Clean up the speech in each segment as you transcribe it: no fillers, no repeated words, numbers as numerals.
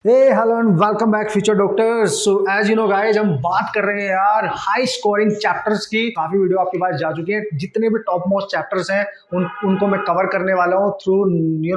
Hello and welcome back future doctors. So as you know guys, हम बात कर रहे हैं यार हाई स्कोरिंग चैप्टर्स की। काफी वीडियो आपके पास जा चुकी है। जितने भी टॉप मोस्ट चैप्टर्स हैं उनको मैं कवर करने वाला हूँ through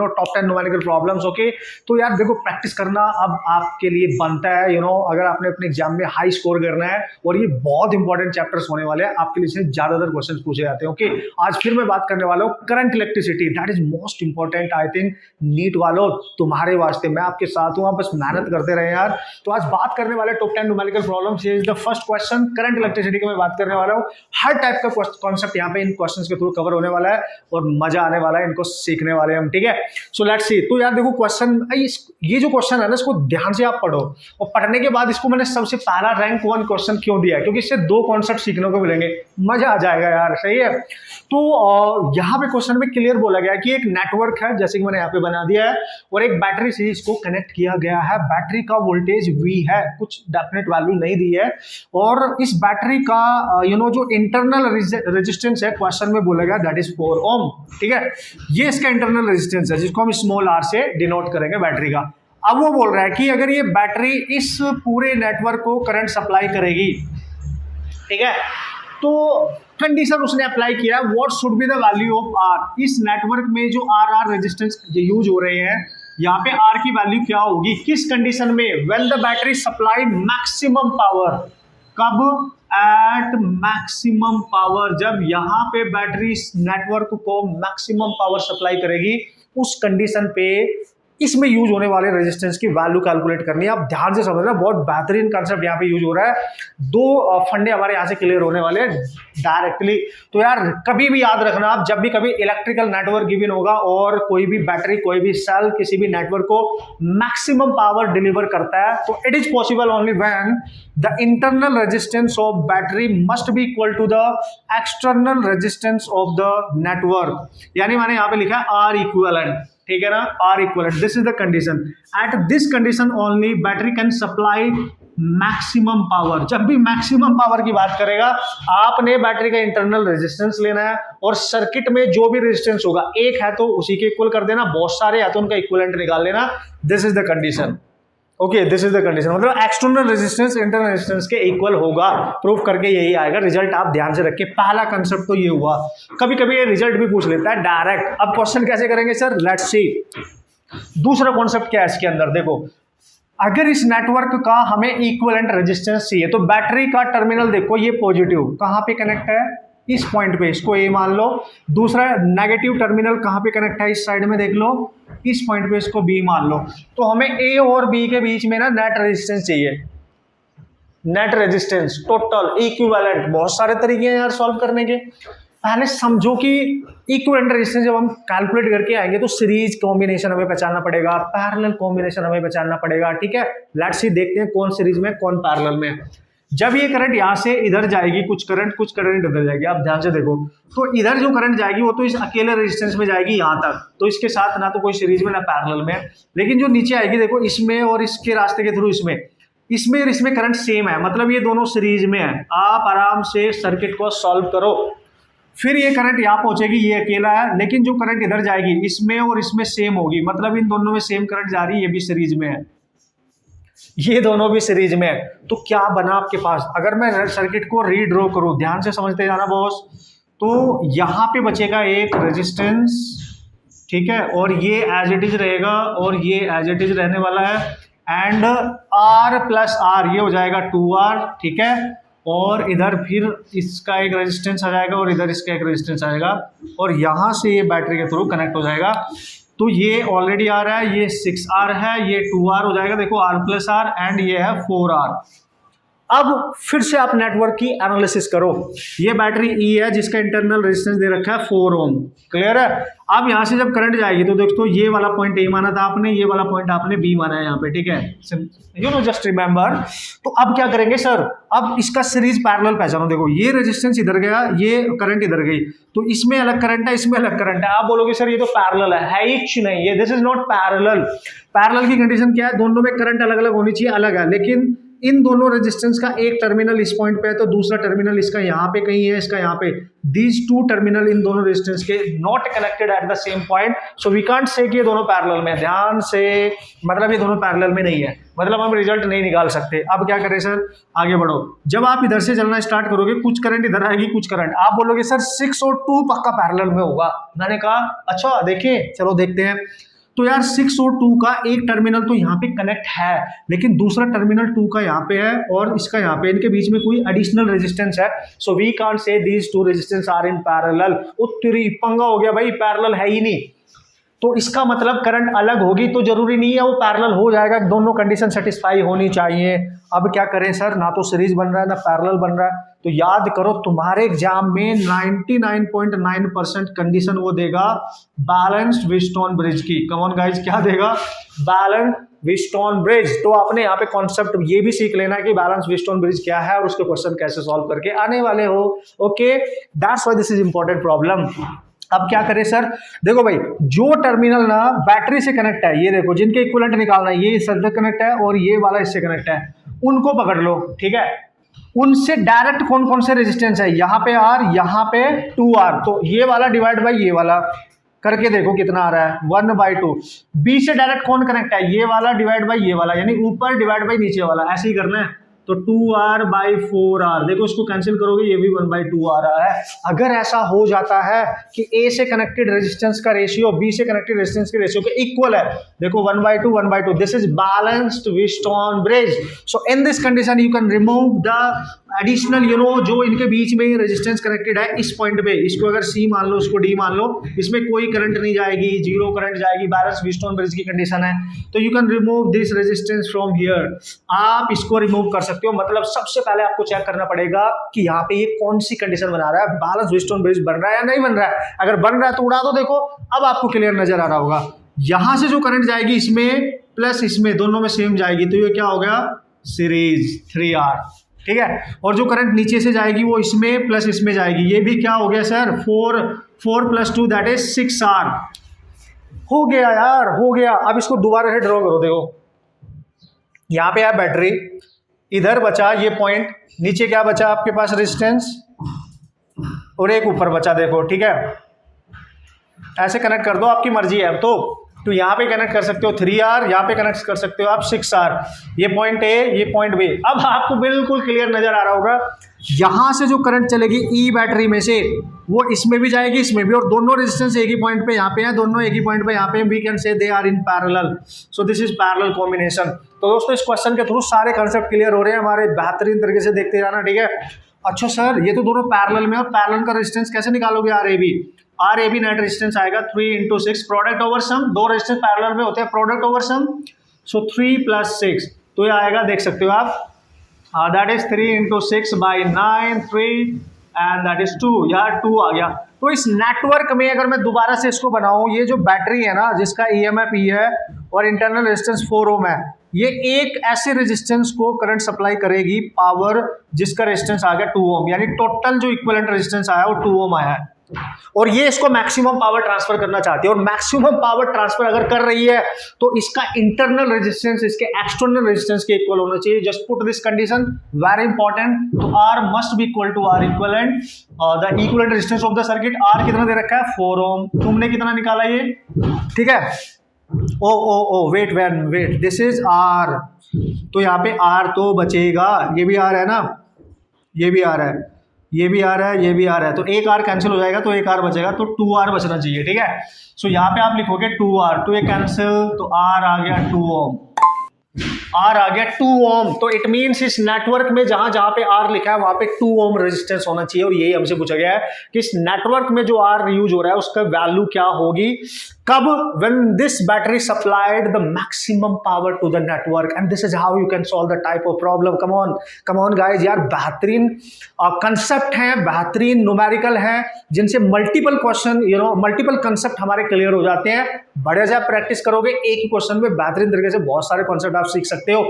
top 10 numerical problems. Okay, तो यार देखो, प्रैक्टिस करना अब आपके लिए बनता है। अगर आपने अपने एग्जाम में हाई स्कोर करना है, और ये बहुत इंपॉर्टेंट चैप्टर्स होने वाले हैं आपके लिए, से ज्यादातर क्वेश्चन पूछे जाते हैं। ओके, आज फिर मैं बात करने वाला हूँ current electricity. That is most important I think NEET वालों, तुम्हारे वास्ते। मैं आपके साथ हूँ, आप बस मेहनत करते रहे यार। तो आज बात करने वाले टॉप 10 न्यूमेरिकल प्रॉब्लम्स। ये is the first question, current electricity की मैं बात करने वाला हूँ। हर टाइप का कॉन्सेप्ट यहाँ पे इन क्वेश्चंस के थ्रू कवर होने वाला है, और मजा आने वाला है, इनको सीखने वाले हम। ठीक है, सो लेट्स सी। तो यार देखो, क्वेश्चन ये जो क्वेश्चन है ना, इसको ध्यान से आप पढ़ो, और पढ़ने के बाद इसको मैंने सबसे पहला रैंक 1 क्वेश्चन क्यों दिया है, क्योंकि इससे 2 कॉन्सेप्ट सीखने को मिलेंगे, मजा आ जाएगा यार। सही है। तो यहाँ पे क्वेश्चन में क्लियर बोला गया है कि एक नेटवर्क है, जैसे कि मैंने यहाँ पे बना दिया है, और एक बैटरी से इसको कनेक्ट किया गया है। बैटरी का वोल्टेज V है, कुछ डेफिनेट वैल्यू नहीं दी है, और इस बैटरी का जो इंटरनल रेजिस्टेंस है, क्वेश्चन में बोला गया दैट इज 4 ओम। ठीक है, ये इसका इंटरनल रेजिस्टेंस है, जिसको हम स्मॉल r से डिनोट करेंगे बैटरी का। अब वो बोल रहा है कि अगर ये बैटरी इस पूरे नेटवर्क को करंट सप्लाई करेगी, ठीक है, तो कंडीशन उसने अप्लाई किया, what should be the value of R। इस नेटवर्क में जो R रेजिस्टेंस यूज हो रहे हैं, यहाँ पे R की वैल्यू क्या होगी, किस कंडीशन में, when the battery supply maximum power. कब? एट मैक्सिमम पावर, जब यहाँ पे बैटरी नेटवर्क को मैक्सिमम पावर सप्लाई करेगी, उस कंडीशन पे इसमें यूज होने वाले रेजिस्टेंस की वैल्यू कैलकुलेट करनी है। आप ध्यान से समझना, बहुत बेहतरीन कांसेप्ट यहाँ पे यूज हो रहा है। 2 फंडे हमारे यहाँ से क्लियर होने वाले हैं डायरेक्टली। तो यार कभी भी याद रखना, आप जब भी कभी इलेक्ट्रिकल नेटवर्क गिवन होगा और कोई भी बैटरी, कोई भी सेल किसी भी नेटवर्क को मैक्सिमम पावर डिलीवर करता है, तो it is possible only when the internal resistance of battery must be equal to the external resistance of the network. यानी मैंने यहाँ पे लिखा है R इक्विवेलेंट। ठीक है ना, R equivalent, this is the condition. At this condition only battery can supply maximum power. जब भी मैक्सिमम पावर की बात करेगा, आपने बैटरी का इंटरनल रेजिस्टेंस लेना है, और सर्किट में जो भी रेजिस्टेंस होगा, एक है तो उसी के इक्वल कर देना, बहुत सारे है तो उनका इक्विवेलेंट निकाल लेना। This is the condition. Okay, this is the condition, मतलब एक्सटर्नल रेजिस्टेंस इंटरनल रेजिस्टेंस के इक्वल होगा। प्रूफ करके यही आएगा रिजल्ट, आप ध्यान से रखिए। पहला कंसेप्ट तो ये हुआ। कभी कभी ये रिजल्ट भी पूछ लेता है डायरेक्ट। अब क्वेश्चन कैसे करेंगे सर, लेट्स सी। दूसरा कॉन्सेप्ट क्या है इसके अंदर, देखो, अगर इस नेटवर्क का हमें इक्विवेलेंट रेजिस्टेंस चाहिए, तो बैटरी का टर्मिनल देखो, ये पॉजिटिव कहां पे कनेक्ट है, इस पॉइंट पे, इसको A मान लो। दूसरा नेगेटिव टर्मिनल कहां पे कनेक्ट है, इस साइड में देख लो, इस पॉइंट पे इसको B मान लो। तो हमें A और B के बीच में ना नेट रेजिस्टेंस चाहिए, नेट रेजिस्टेंस टोटल इक्विवेलेंट। बहुत सारे तरीके हैं यार सॉल्व करने के। पहले समझो कि इक्विवेलेंट रेजिस्टेंस जब हम कैलकुलेट करके आएंगे, तो सीरीज कॉम्बिनेशन हमें पहचानना पड़ेगा, पैरेलल कॉम्बिनेशन हमें पहचानना पड़ेगा। ठीक है, लेट्स सी, देखते हैं कौन सीरीज में कौन पैरेलल में। जब ये करंट यहाँ से इधर जाएगी, कुछ करंट इधर जाएगी, आप ध्यान से देखो, तो इधर जो करंट जाएगी वो तो इस अकेले रेजिस्टेंस में जाएगी यहाँ तक, तो इसके साथ ना तो कोई सीरीज में ना पैरेलल में। लेकिन जो नीचे आएगी देखो, इसमें और इसके रास्ते के थ्रू इसमें और इसमें करंट सेम है, मतलब ये दोनों सीरीज में है। आप आराम से सर्किट को सॉल्व करो, फिर ये करंट यहाँ पहुंचेगी, ये अकेला है, लेकिन जो करंट इधर जाएगी इसमें और इसमें सेम होगी, मतलब इन दोनों में सेम करंट जा रही है, ये भी सीरीज में है, ये दोनों भी सीरीज में है। तो क्या बना आपके पास, अगर मैं सर्किट को रीड्रॉ करूं, ध्यान से समझते जाना बॉस, तो यहां पे बचेगा एक रेजिस्टेंस, ठीक है, और ये एज इट इज रहेगा, और ये एज इट इज रहने वाला है, एंड R प्लस R ये हो जाएगा 2R। ठीक है, और इधर फिर इसका एक रेजिस्टेंस आ जाएगा, और इधर इसका एक रेजिस्टेंस आएगा, और यहां से ये बैटरी के थ्रू कनेक्ट हो जाएगा। तो ये ऑलरेडी आ रहा है, ये 6R है, ये 2R हो जाएगा, देखो R प्लस R, एंड ये है 4R। अब फिर से आप नेटवर्क की एनालिसिस करो। ये बैटरी E है, जिसका इंटरनल रेजिस्टेंस दे रखा है 4 ओम, क्लियर है। अब यहां से जब करंट जाएगी, तो देखो ये वाला पॉइंट A माना था आपने, ये वाला पॉइंट आपने B माना है यहाँ पे। ठीक है, जस्ट रिमेंबर। तो अब क्या करेंगे सर, अब इसका सीरीज पैरेलल पहचानो। देखो, ये रेजिस्टेंस इधर गया, ये करंट इधर गई, तो इसमें अलग करंट है, इसमें अलग करंट है। आप बोलोगे सर ये तो पैरेलल है ही नहीं, ये this is not parallel. Parallel की कंडीशन क्या है, दोनों में करंट अलग अलग होनी चाहिए, अलग है, लेकिन इन दोनों रेजिस्टेंस का एक टर्मिनल इस पॉइंट पे है तो दूसरा टर्मिनल इसका यहाँ पे कहीं है, इसका यहाँ पे। दीज टू टर्मिनल इन दोनों रेजिस्टेंस के not connected at the same point, so we can't say कि ये दोनों पैरेलल में। ध्यान से, मतलब ये दोनों पैरेलल में नहीं है, मतलब हम रिजल्ट नहीं निकाल सकते। अब क्या करें सर, आगे बढ़ो। जब आप इधर से चलना स्टार्ट करोगे, कुछ करंट इधर आएगी, कुछ करंट, आप बोलोगे सर 6 और 2 पक्का पैरेलल में होगा। मैंने कहा अच्छा देखिए, चलो देखते हैं। तो यार 6 और 2 का एक टर्मिनल तो यहाँ पे कनेक्ट है, लेकिन दूसरा टर्मिनल 2 का यहाँ पे है और इसका यहाँ पे, इनके बीच में कोई एडिशनल रेजिस्टेंस है। So we can't say these two resistance are in parallel. उत्तरी पंगा हो गया भाई, पैरेलल है ही नहीं, तो इसका मतलब करंट अलग होगी तो जरूरी नहीं है वो पैरेलल हो जाएगा, दोनों कंडीशन सेटिस्फाई होनी चाहिए। अब क्या करें सर, ना तो सीरीज बन रहा है ना पैरेलल बन रहा है, तो याद करो तुम्हारे एग्जाम में 99.9% कंडीशन वो देगा बैलेंस्ड व्हीटस्टोन ब्रिज की। कम ऑन गाइस, क्या देगा? Balanced Wheatstone bridge. तो आपने यहाँ पे कॉन्सेप्ट ये भी सीख लेना है कि बैलेंस व्हीटस्टोन ब्रिज क्या है और उसके क्वेश्चन कैसे सॉल्व करके आने वाले हो। Okay, that's why this is important problem. अब क्या करें सर, देखो भाई, जो टर्मिनल ना बैटरी से कनेक्ट है, ये देखो जिनके इक्विवेलेंट निकालना है, ये इससे कनेक्ट है और ये वाला इससे कनेक्ट है, उनको पकड़ लो, ठीक है। उनसे डायरेक्ट कौन कौन से रेजिस्टेंस है, यहाँ पे R, यहाँ पे 2R, तो ये वाला डिवाइड बाई ये वाला करके देखो कितना आ रहा है, 1/2। B से डायरेक्ट कौन कनेक्ट है, ये वाला डिवाइड बाई ये वाला, यानी ऊपर डिवाइड बाई नीचे वाला, ऐसे ही करना है। तो 2R/4R, देखो इसको कैंसिल करोगे, ये भी 1/2 आ रहा है। अगर ऐसा हो जाता है कि A से कनेक्टेड रेजिस्टेंस का रेशियो B से कनेक्टेड रेजिस्टेंस के रेशियो के इक्वल है, देखो 1/2, this is balanced Wheatstone bridge. So in this condition you can remove the additional, जो इनके बीच में रेजिस्टेंस कनेक्टेड है इस पॉइंट पे, इसको अगर C मान लो, इसको D मान लो, इसमें कोई करंट नहीं जाएगी, जीरो करंट जाएगी, बैलेंस व्हीटस्टोन ब्रिज की कंडीशन है। तो you can remove this resistance from here, आप इसको रिमूव कर सकते हो। मतलब सबसे पहले आपको चेक करना पड़ेगा कि यहाँ पे ये कौन सी कंडीशन बना रहा है, बैलेंस व्हीटस्टोन ब्रिज बन रहा है या नहीं बन रहा है। अगर बन रहा है तो उड़ा दो, देखो अब आपको क्लियर नजर आ रहा होगा। यहां से जो करंट जाएगी इसमें प्लस इसमें, दोनों में सेम जाएगी, तो ये क्या हो गया, सीरीज 3R, ठीक है। और जो करंट नीचे से जाएगी वो इसमें प्लस इसमें जाएगी, ये भी क्या हो गया सर, 4 + 2 दैट इज 6R। हो गया यार, हो गया। अब इसको दोबारा से ड्रॉ करो, देखो यहाँ पे है बैटरी, इधर बचा ये पॉइंट, नीचे क्या बचा आपके पास, रेजिस्टेंस, और एक ऊपर बचा, देखो ठीक है। ऐसे कनेक्ट कर दो, आपकी मर्जी है। अब तो यहाँ पे कनेक्ट कर सकते हो 3R, यहाँ पे कनेक्ट कर सकते हो आप 6R, ये पॉइंट A, ये पॉइंट B। अब आपको बिल्कुल क्लियर नजर आ रहा होगा, यहाँ से जो करंट चलेगी ई बैटरी में से, वो इसमें भी जाएगी, इसमें भी, और दोनों रेजिस्टेंस एक ही पॉइंट पे यहाँ पे हैं, दोनों एक ही पॉइंट पे यहाँ पे, we can say they are in parallel. So this is parallel combination. तो दोस्तों इस क्वेश्चन के थ्रू सारे कंसेप्ट क्लियर हो रहे हैं हमारे, बेहतरीन तरीके से देखते जाना, ठीक है। अच्छा सर, ये तो दोनों पैरेलल में, और पैरेलल का रेजिस्टेंस कैसे निकालोगे, RAB नेट रेजिस्टेंस आएगा 3 × 6 प्रोडक्ट ओवर सम, दो रेजिस्टेंस पैरेलल में होते हैं, प्रोडक्ट ओवर सम, सो 3 + 6, तो ये आएगा, देख सकते हो आप, that is 3 × 6/9, 3 and that is 2, यार 2 आ गया। तो इस नेटवर्क में अगर मैं दोबारा से इसको बनाऊं, ये जो बैटरी है ना, जिसका EMF E है और इंटरनल रेजिस्टेंस 4 ओम है, ये एक ऐसे रेजिस्टेंस को करंट सप्लाई करेगी पावर जिसका रेजिस्टेंस आ गया 2 ओम, यानी टोटल जो इक्विवेलेंट रेजिस्टेंस आया वो 2 ओम आया है। और ये इसको मैक्सिमम पावर ट्रांसफर करना चाहती है, और मैक्सिमम पावर ट्रांसफर अगर कर रही है तो इसका इंटरनल रेजिस्टेंस इसके एक्सटर्नल रेजिस्टेंस के इक्वल होना चाहिए। Just put this condition, very important. तो R must be equal to R equivalent, the equivalent resistance of the circuit. R कितना दे रखा है, 4 ओम, तुमने कितना निकाला ये, ठीक है। Oh wait, this is R, तो यहाँ पे R तो बचेगा, ये भी R है ना, ये भी R है, ये भी आ रहा है, ये भी आ रहा है, तो एक R कैंसिल हो जाएगा, तो एक R बचेगा, तो 2R बचना चाहिए, ठीक है। सो यहाँ पे आप लिखोगे 2R, तो ये कैंसिल, तो R आ गया 2 ओम, R आ गया 2 ओम। तो इट मीन्स इस नेटवर्क में जहां जहां पे R लिखा है वहां पे 2 ओम रेजिस्टेंस होना चाहिए, और यही हमसे पूछा गया है कि इस नेटवर्क में जो R यूज हो रहा है उसका वैल्यू क्या होगी, कब, when this battery supplied the maximum power to the network, and this is how you can solve the type of problem. come on guys, यार बेहतरीन कंसेप्ट है, बेहतरीन न्यूमेरिकल है, जिनसे मल्टीपल क्वेश्चन, मल्टीपल कंसेप्ट हमारे क्लियर हो जाते हैं। बड़े से आप प्रैक्टिस करोगे, एक ही क्वेश्चन में बेहतरीन तरीके से बहुत सारे कॉन्सेप्ट आप सीख सकते हो।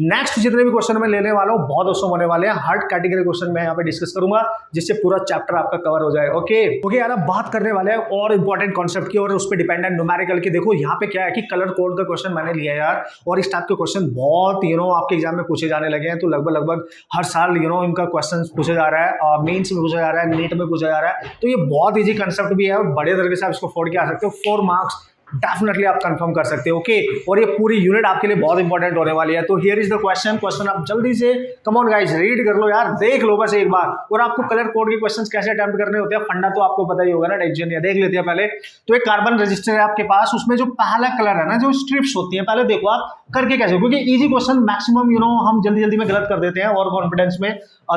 नेक्स्ट जितने भी क्वेश्चन मैं लेने वाला हूँ बहुत उसमें होने वाले हैं, हर कैटेगरी क्वेश्चन मैं यहाँ पे डिस्कस करूंगा, जिससे पूरा चैप्टर आपका कवर हो जाए। ओके यार, अब बात करने वाले हैं और इंपॉर्टेंट कॉन्सेप्ट की, और उस पर डिपेंड स्टैंड एंड न्यूमेरिकल की। देखो यहाँ पे क्या है कि कलर कोड का क्वेश्चन मैंने लिया यार, और इस टाइप के क्वेश्चन बहुत आपके एग्जाम में पूछे जाने लगे हैं। तो लगभग हर साल इनका क्वेश्चन पूछा जा रहा है, मेंस में पूछा जा रहा है, नीट में पूछा जा रहा है। तो ये बहुत ईजी कंसेप्ट भी है और बड़े तरीके से आप इसको फोड़ के आ सकते हो। 4 मार्क्स डेफिनेटली आप कंफर्म कर सकते हो। ओके, और ये पूरी यूनिट आपके लिए बहुत इंपॉर्टेंट होने वाली है। तो हियर इज द क्वेश्चन आप जल्दी से कम ऑन गाइस रीड कर लो यार, देख लो बस एक बार। और आपको कलर कोड के क्वेश्चंस कैसे अटेम्प्ट करने होते हैं, फंडा तो आपको पता ही होगा ना, टेंशन नहीं है। देख लेते हैं पहले। तो एक कार्बन रजिस्टर है आपके पास, उसमें जो पहला कलर है ना, जो स्ट्रिप्स होती है, पहले देखो आप करके कैसे, क्योंकि इजी क्वेश्चन मैक्सिमम हम जल्दी में गलत कर देते हैं और कॉन्फिडेंस में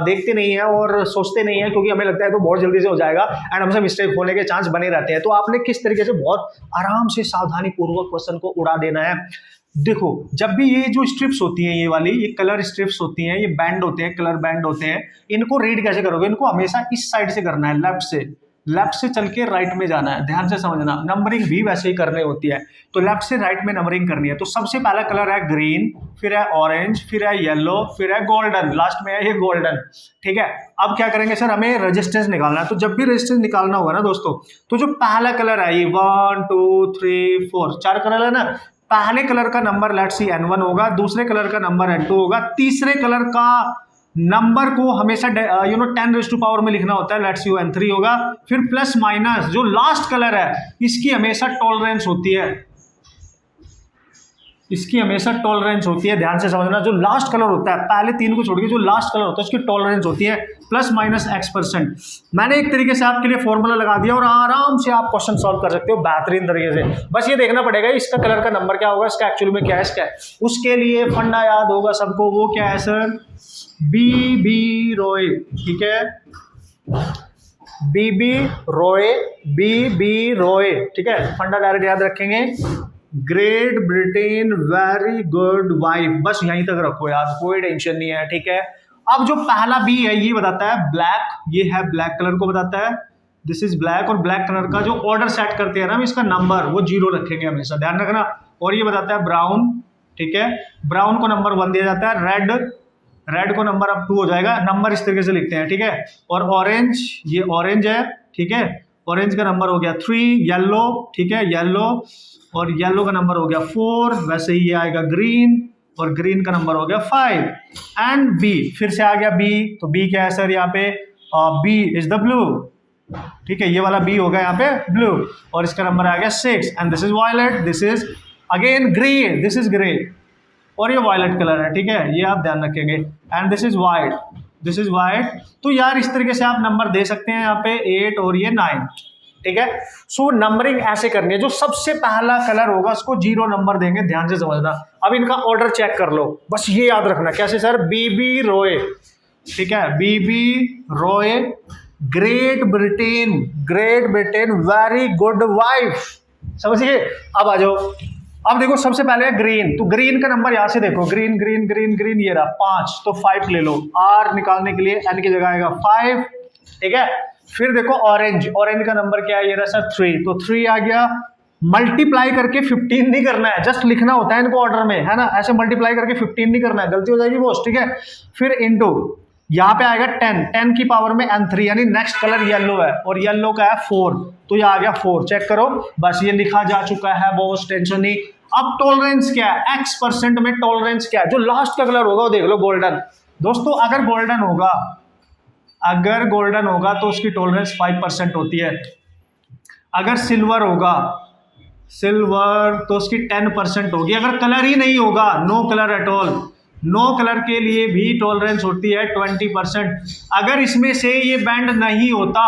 देखते नहीं है और सोचते नहीं है, क्योंकि हमें लगता है तो बहुत जल्दी से हो जाएगा एंड हमसे मिस्टेक होने के चांस बने रहते हैं। तो आपने किस तरीके से बहुत आराम से सावधानी पूर्वक क्वेश्चन को उड़ा देना है। देखो, जब भी ये जो स्ट्रिप्स होती हैं, ये वाली ये कलर स्ट्रिप्स होती हैं, ये बैंड होते हैं, कलर बैंड होते हैं, इनको रीड कैसे करोगे? इनको हमेशा इस साइड से करना है, लेफ्ट से चल के राइट में जाना है। ध्यान से समझना, नंबरिंग भी वैसे ही करनी होती है। तो लेफ्ट से राइट में नंबरिंग करनी है। तो सबसे पहला कलर है ग्रीन, फिर है ऑरेंज, फिर है येलो, फिर है गोल्डन, लास्ट में है ये गोल्डन। ठीक है, अब क्या करेंगे सर, हमें रेजिस्टेंस निकालना है। तो जब भी रेजिस्टेंस निकालना होगा ना दोस्तों, तो जो पहला कलर है ये 1 2 3 4 4 कलर है ना, पहले कलर का नंबर लेट्स सी N1 होगा, दूसरे कलर का नंबर N2 होगा, तीसरे कलर का नंबर को हमेशा 10⁻⁴ में लिखना होता है, लेट्स यू N3 होगा। फिर प्लस माइनस जो लास्ट कलर है इसकी हमेशा टॉलरेंस होती है, इसकी हमेशा टॉलरेंस होती है। ध्यान से समझना, जो लास्ट कलर होता है, पहले 3 को छोड़ के जो लास्ट कलर होता है उसकी टॉलरेंस होती है +-X%। मैंने एक तरीके से आपके लिए फॉर्मूला लगा दिया और आराम से आप क्वेश्चन सॉल्व कर सकते हो बेहतरीन तरीके से। बस ये देखना पड़ेगा इसका कलर का नंबर क्या होगा, इसका एक्चुअली में क्या है, इसका उसके लिए फंडा याद होगा सबको। वो क्या है सर, बी रॉय। ठीक है, बी रॉय। ठीक है, फंडा डायरेक्ट याद रखेंगे। Great Britain very good wife, बस यहीं तक रखो यार, कोई टेंशन नहीं है। ठीक है, अब जो पहला बी है ये बताता है ब्लैक, ये है ब्लैक कलर को बताता है, दिस इज ब्लैक। और ब्लैक कलर का जो ऑर्डर सेट करते हैं ना, इसका नंबर वो 0 रखेंगे हमेशा, ध्यान रखना। और ये बताता है ब्राउन। ठीक है, ब्राउन को नंबर 1 दिया जाता है, रेड को नंबर अब 2 हो जाएगा, नंबर इस तरीके से लिखते हैं। ठीक है, और ऑरेंज, ये ऑरेंज है। ठीक है, ऑरेंज का नंबर हो गया 3, येलो। ठीक है, येलो, और येलो का नंबर हो गया 4, वैसे ही ये आएगा ग्रीन, और ग्रीन का नंबर हो गया 5 एंड बी। फिर से आ गया बी, तो बी क्या है सर यहाँ पे, बी इज द ब्लू। ठीक है, ये वाला बी होगा यहाँ पे ब्लू, और इसका नंबर आ गया 6 and this is violet, this is again green, this is grey, और ये वायलेट कलर है। ठीक है, ये आप ध्यान रखेंगे, and this is white, this is white. तो यार इस तरीके से आप नंबर दे सकते हैं यहाँ पे 8 और ये 9। ठीक है, सो नंबरिंग ऐसे करनी है, जो सबसे पहला कलर होगा उसको 0 नंबर देंगे, ध्यान से समझना। अब इनका ऑर्डर चेक कर लो, बस ये याद रखना। कैसे सर, बीबी रॉय। ठीक है, Bibi Roy, great Britain very good wife, समझिए। अब आ जाओ, अब देखो सबसे पहले है ग्रीन, तो ग्रीन का नंबर यहां से देखो, ग्रीन ये रहा 5, तो 5 ले लो। R निकालने के लिए N की जगह आएगा 5। ठीक है, फिर देखो ऑरेंज का नंबर क्या है, ये रहा सर 3, तो 3 आ गया। मल्टीप्लाई करके 15 नहीं करना है, जस्ट लिखना होता है इनको ऑर्डर में, है ना, ऐसे मल्टीप्लाई करके 15 नहीं करना है, गलती हो जाएगी बॉस। ठीक है, फिर इनटू यहाँ पे आएगा 10 की पावर में N3, यानी नेक्स्ट कलर येलो है, और येलो का है 4, तो ये आ गया 4। चेक करो, बस ये लिखा जा चुका है बॉस, टेंशन नहीं। अब टॉलरेंस क्या है, X% में टॉलरेंस क्या है, जो लास्ट का कलर होगा वो देख लो, गोल्डन। दोस्तों अगर गोल्डन होगा तो उसकी टॉलरेंस 5% होती है। अगर सिल्वर होगा तो उसकी 10% होगी। अगर कलर ही नहीं होगा, no colour at all, no colour के लिए भी टॉलरेंस होती है 20%। अगर इसमें से ये बैंड नहीं होता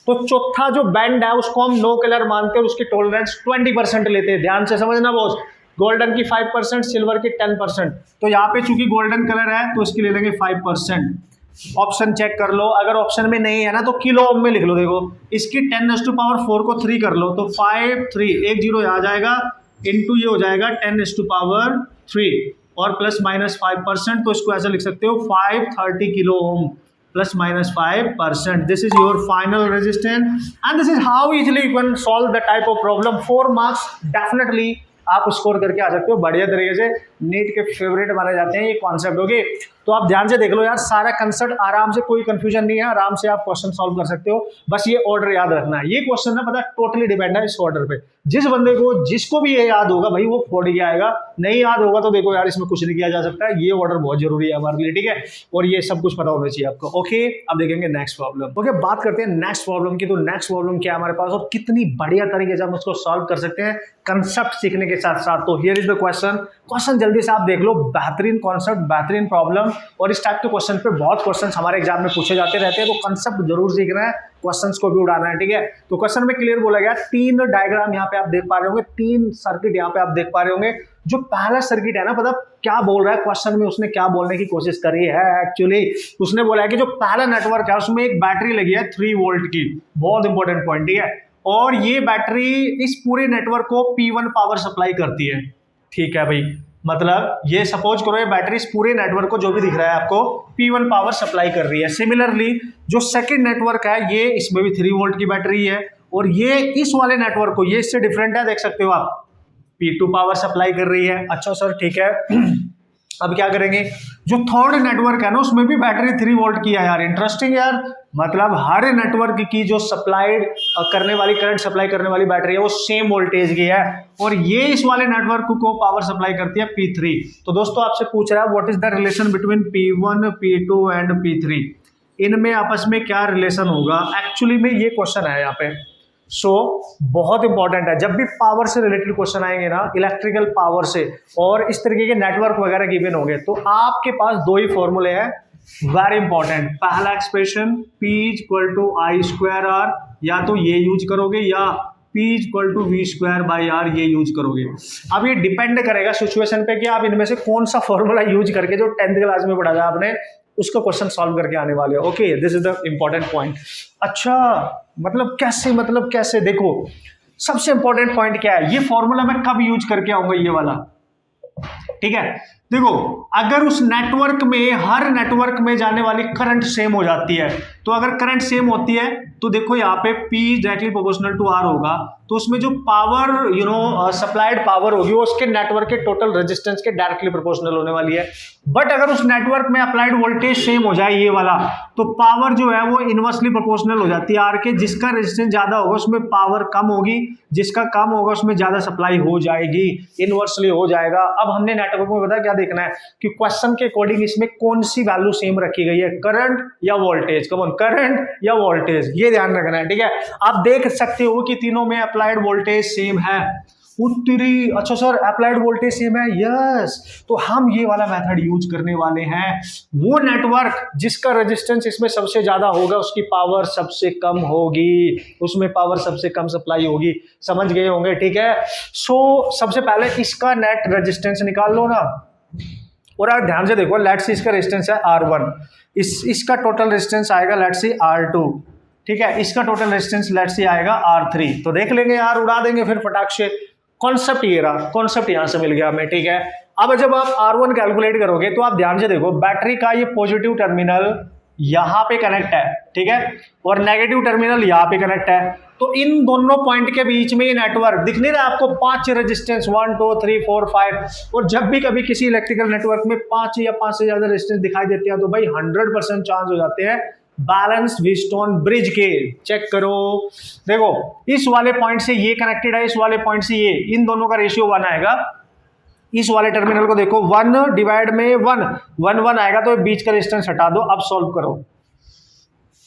तो चौथा जो बैंड है उसको हम नो कलर मानते हैं, उसकी टॉलरेंस 20% लेते हैं। ध्यान से समझना बॉस, गोल्डन की 5%, सिल्वर की 10%। तो यहाँ पे चूंकि गोल्डन कलर है तो इसकी ले लेंगे 5%। ऑप्शन चेक कर लो, अगर ऑप्शन में नहीं है ना तो किलो ओम में लिख लो। देखो इसकी 10⁻⁴ को 3 कर लो, तो 5 3 1 0 आ जाएगा, इंटू ये हो जाएगा 10⁻3 और +-5%, तो इसको ऐसे लिख सकते हो 530 kilo ohm +-5%। This is your final resistance and this is how easily you can solve the type of problem. 4 marks definitely आप स्कोर करके आ सकते हो बढ़िया तरीके से। नीट के फेवरेट माने जाते हैं ये कॉन्सेप्ट। ओके, तो आप ध्यान से देख लो यार, सारा कंसेप्ट आराम से, कोई कंफ्यूजन नहीं है, आराम से आप क्वेश्चन सॉल्व कर सकते हो। बस ये ऑर्डर याद रखना है। ये क्वेश्चन ना पता टोटली डिपेंड है इस ऑर्डर पे। जिस बंदे को, जिसको भी ये याद होगा भाई वो फोड़ के आएगा, नहीं याद होगा तो देखो यार इसमें कुछ नहीं किया जा सकता है। ये ऑर्डर बहुत जरूरी है हमारे लिए, ठीक है, और ये सब कुछ पता होना चाहिए आपको। ओके, अब देखेंगे नेक्स्ट प्रॉब्लम। ओके, बात करते हैं नेक्स्ट प्रॉब्लम की। तो नेक्स्ट प्रॉब्लम क्या है हमारे पास और कितनी बढ़िया तरीके से हम उसको सॉल्व कर सकते हैं कंसेप्ट सीखने के साथ साथ। तो हियर इज द क्वेश्चन जल्दी से आप देख लो। बेहतरीन कॉन्सेप्ट, बेहतरीन प्रॉब्लम, और इस टाइप के क्वेश्चन पे बहुत क्वेश्चन हमारे एग्जाम में पूछे जाते रहते हैं। तो कंसेप्ट जरूर सीखना है, क्वेश्चंस को भी उड़ाना है, ठीक है। तो क्वेश्चन में क्लियर बोला गया, 3 डायग्राम यहाँ पे आप देख पा रहे होंगे, 3 सर्किट यहाँ पे आप देख पा रहे होंगे। जो पहला सर्किट है ना, पता क्या बोल रहा है क्वेश्चन में, उसने क्या बोलने की कोशिश करी है एक्चुअली, उसने बोला है कि जो पहला नेटवर्क है उसमें एक बैटरी लगी है 3 वोल्ट की, बहुत इंपॉर्टेंट पॉइंट, ठीक है, और ये बैटरी इस पूरे नेटवर्क को P1 पावर सप्लाई करती है, ठीक है भाई। मतलब ये सपोज करो ये बैटरी इस पूरे नेटवर्क को, जो भी दिख रहा है आपको, P1 पावर सप्लाई कर रही है। सिमिलरली जो सेकंड नेटवर्क है, ये इसमें भी 3 वोल्ट की बैटरी है, और ये इस वाले नेटवर्क को, ये इससे डिफरेंट है, देख सकते हो आप, P2 पावर सप्लाई कर रही है। अच्छा सर, ठीक है। अब क्या करेंगे, जो थर्ड नेटवर्क है ना उसमें भी बैटरी 3 वोल्ट की है यार, इंटरेस्टिंग यार। मतलब हर नेटवर्क की जो सप्लाइड करने वाली, करंट सप्लाई करने वाली बैटरी है वो सेम वोल्टेज की है, और ये इस वाले नेटवर्क को पावर सप्लाई करती है P3। तो दोस्तों आपसे पूछ रहा है what is the relation between P1, P2 and P3, इनमें आपस में क्या रिलेशन होगा। एक्चुअली में ये क्वेश्चन है यहाँ पे, बहुत इंपॉर्टेंट है। जब भी पावर से रिलेटेड क्वेश्चन आएंगे ना, इलेक्ट्रिकल पावर से, और इस तरीके के नेटवर्क वगैरह गिवन होंगे, तो आपके पास 2 ही फॉर्मूले हैं, वेरी इंपॉर्टेंट। पहला एक्सप्रेशन P=I²R, या तो ये यूज करोगे या P=V²/R ये यूज करोगे। अब ये डिपेंड करेगा सिचुएशन पे कि आप इनमें से कौन सा फॉर्मूला यूज करके, जो 10th क्लास में पढ़ा था आपने, उसको क्वेश्चन सॉल्व करके आने वाले हो। Okay, this is the important point. अच्छा, मतलब कैसे देखो, सबसे इंपॉर्टेंट पॉइंट क्या है, ये फॉर्मूला मैं कब यूज करके आऊंगा, ये वाला, ठीक है। देखो, अगर उस नेटवर्क में, हर नेटवर्क में जाने वाली करंट सेम हो जाती है, तो अगर करंट सेम होती है तो देखो यहाँ पे P directly proportional to R होगा, तो उसमें जो पावर सप्लाइड पावर होगी वो उसके नेटवर्क के टोटल रेजिस्टेंस के डायरेक्टली प्रोपोर्शनल होने वाली है। बट अगर उस नेटवर्क में अप्लाइड वोल्टेज सेम हो जाए, ये वाला, तो पावर जो है वो इनवर्सली प्रोपोर्शनल हो जाती है R के। जिसका रेजिस्टेंस ज्यादा होगा उसमें पावर कम होगी, जिसका कम होगा उसमें ज्यादा सप्लाई हो जाएगी, इनवर्सली हो जाएगा। अब हमने नेटवर्क में पता क्या देखना है कि क्वेश्चन के अकॉर्डिंग इसमें कौन सी वैल्यू सेम रखी गई है, करंट या वोल्टेज, कम ऑन, करंट या वोल्टेज, ये ध्यान रखना है, ठीक है। आप देख सकते हो कि तीनों में अप्लाइड वोल्टेज सेम है। उत्तरी, अच्छा सर अप्लाइड वोल्टेज सेम है, यस, तो हम ये वाला मेथड यूज करने वाले हैं। वो नेटवर्क जिसका रेजिस्टेंस इसमें सबसे ज्यादा होगा उसकी पावर सबसे कम होगी, उसमें पावर सबसे कम सप्लाई होगी, समझ गए होंगे, ठीक है। सो सबसे पहले इसका नेट रेजिस्टेंस निकाल लो ना, और आप ध्यान से देखो, लेट्स सी इसका रेजिस्टेंस है R1, इसका टोटल रेजिस्टेंस आएगा लेट्स सी R2, ठीक है, इसका टोटल रेजिस्टेंस लेट्स सी आएगा R3। तो देख लेंगे यार, उड़ा देंगे फिर फटाक से। कॉन्सेप्ट ये रहा, कॉन्सेप्ट यहां से मिल गया हमें, ठीक है। अब जब आप R1 कैलकुलेट करोगे तो आप ध्यान से देखो, बैटरी का ये पॉजिटिव टर्मिनल यहां पे कनेक्ट है, ठीक है, और नेगेटिव टर्मिनल यहां पे कनेक्ट है। तो इन दोनों पॉइंट के बीच में ये नेटवर्क दिख नहीं रहा आपको, 5 रेजिस्टेंस, 1 2 3 4 5, और जब भी कभी किसी इलेक्ट्रिकल नेटवर्क में 5 या 5 से ज्यादा रेजिस्टेंस दिखाई देते हैं तो भाई 100% चांस हो जाते हैं बैलेंस व्हीटस्टोन ब्रिज के। चेक करो, देखो इस वाले पॉइंट से ये कनेक्टेड है, इस वाले पॉइंट से ये, इन दोनों का रेशियो 1 आएगा। इस वाले टर्मिनल को देखो, 1 डिवाइड में 1 आएगा, तो बीच का रेजिस्टेंस हटा दो। अब सॉल्व करो,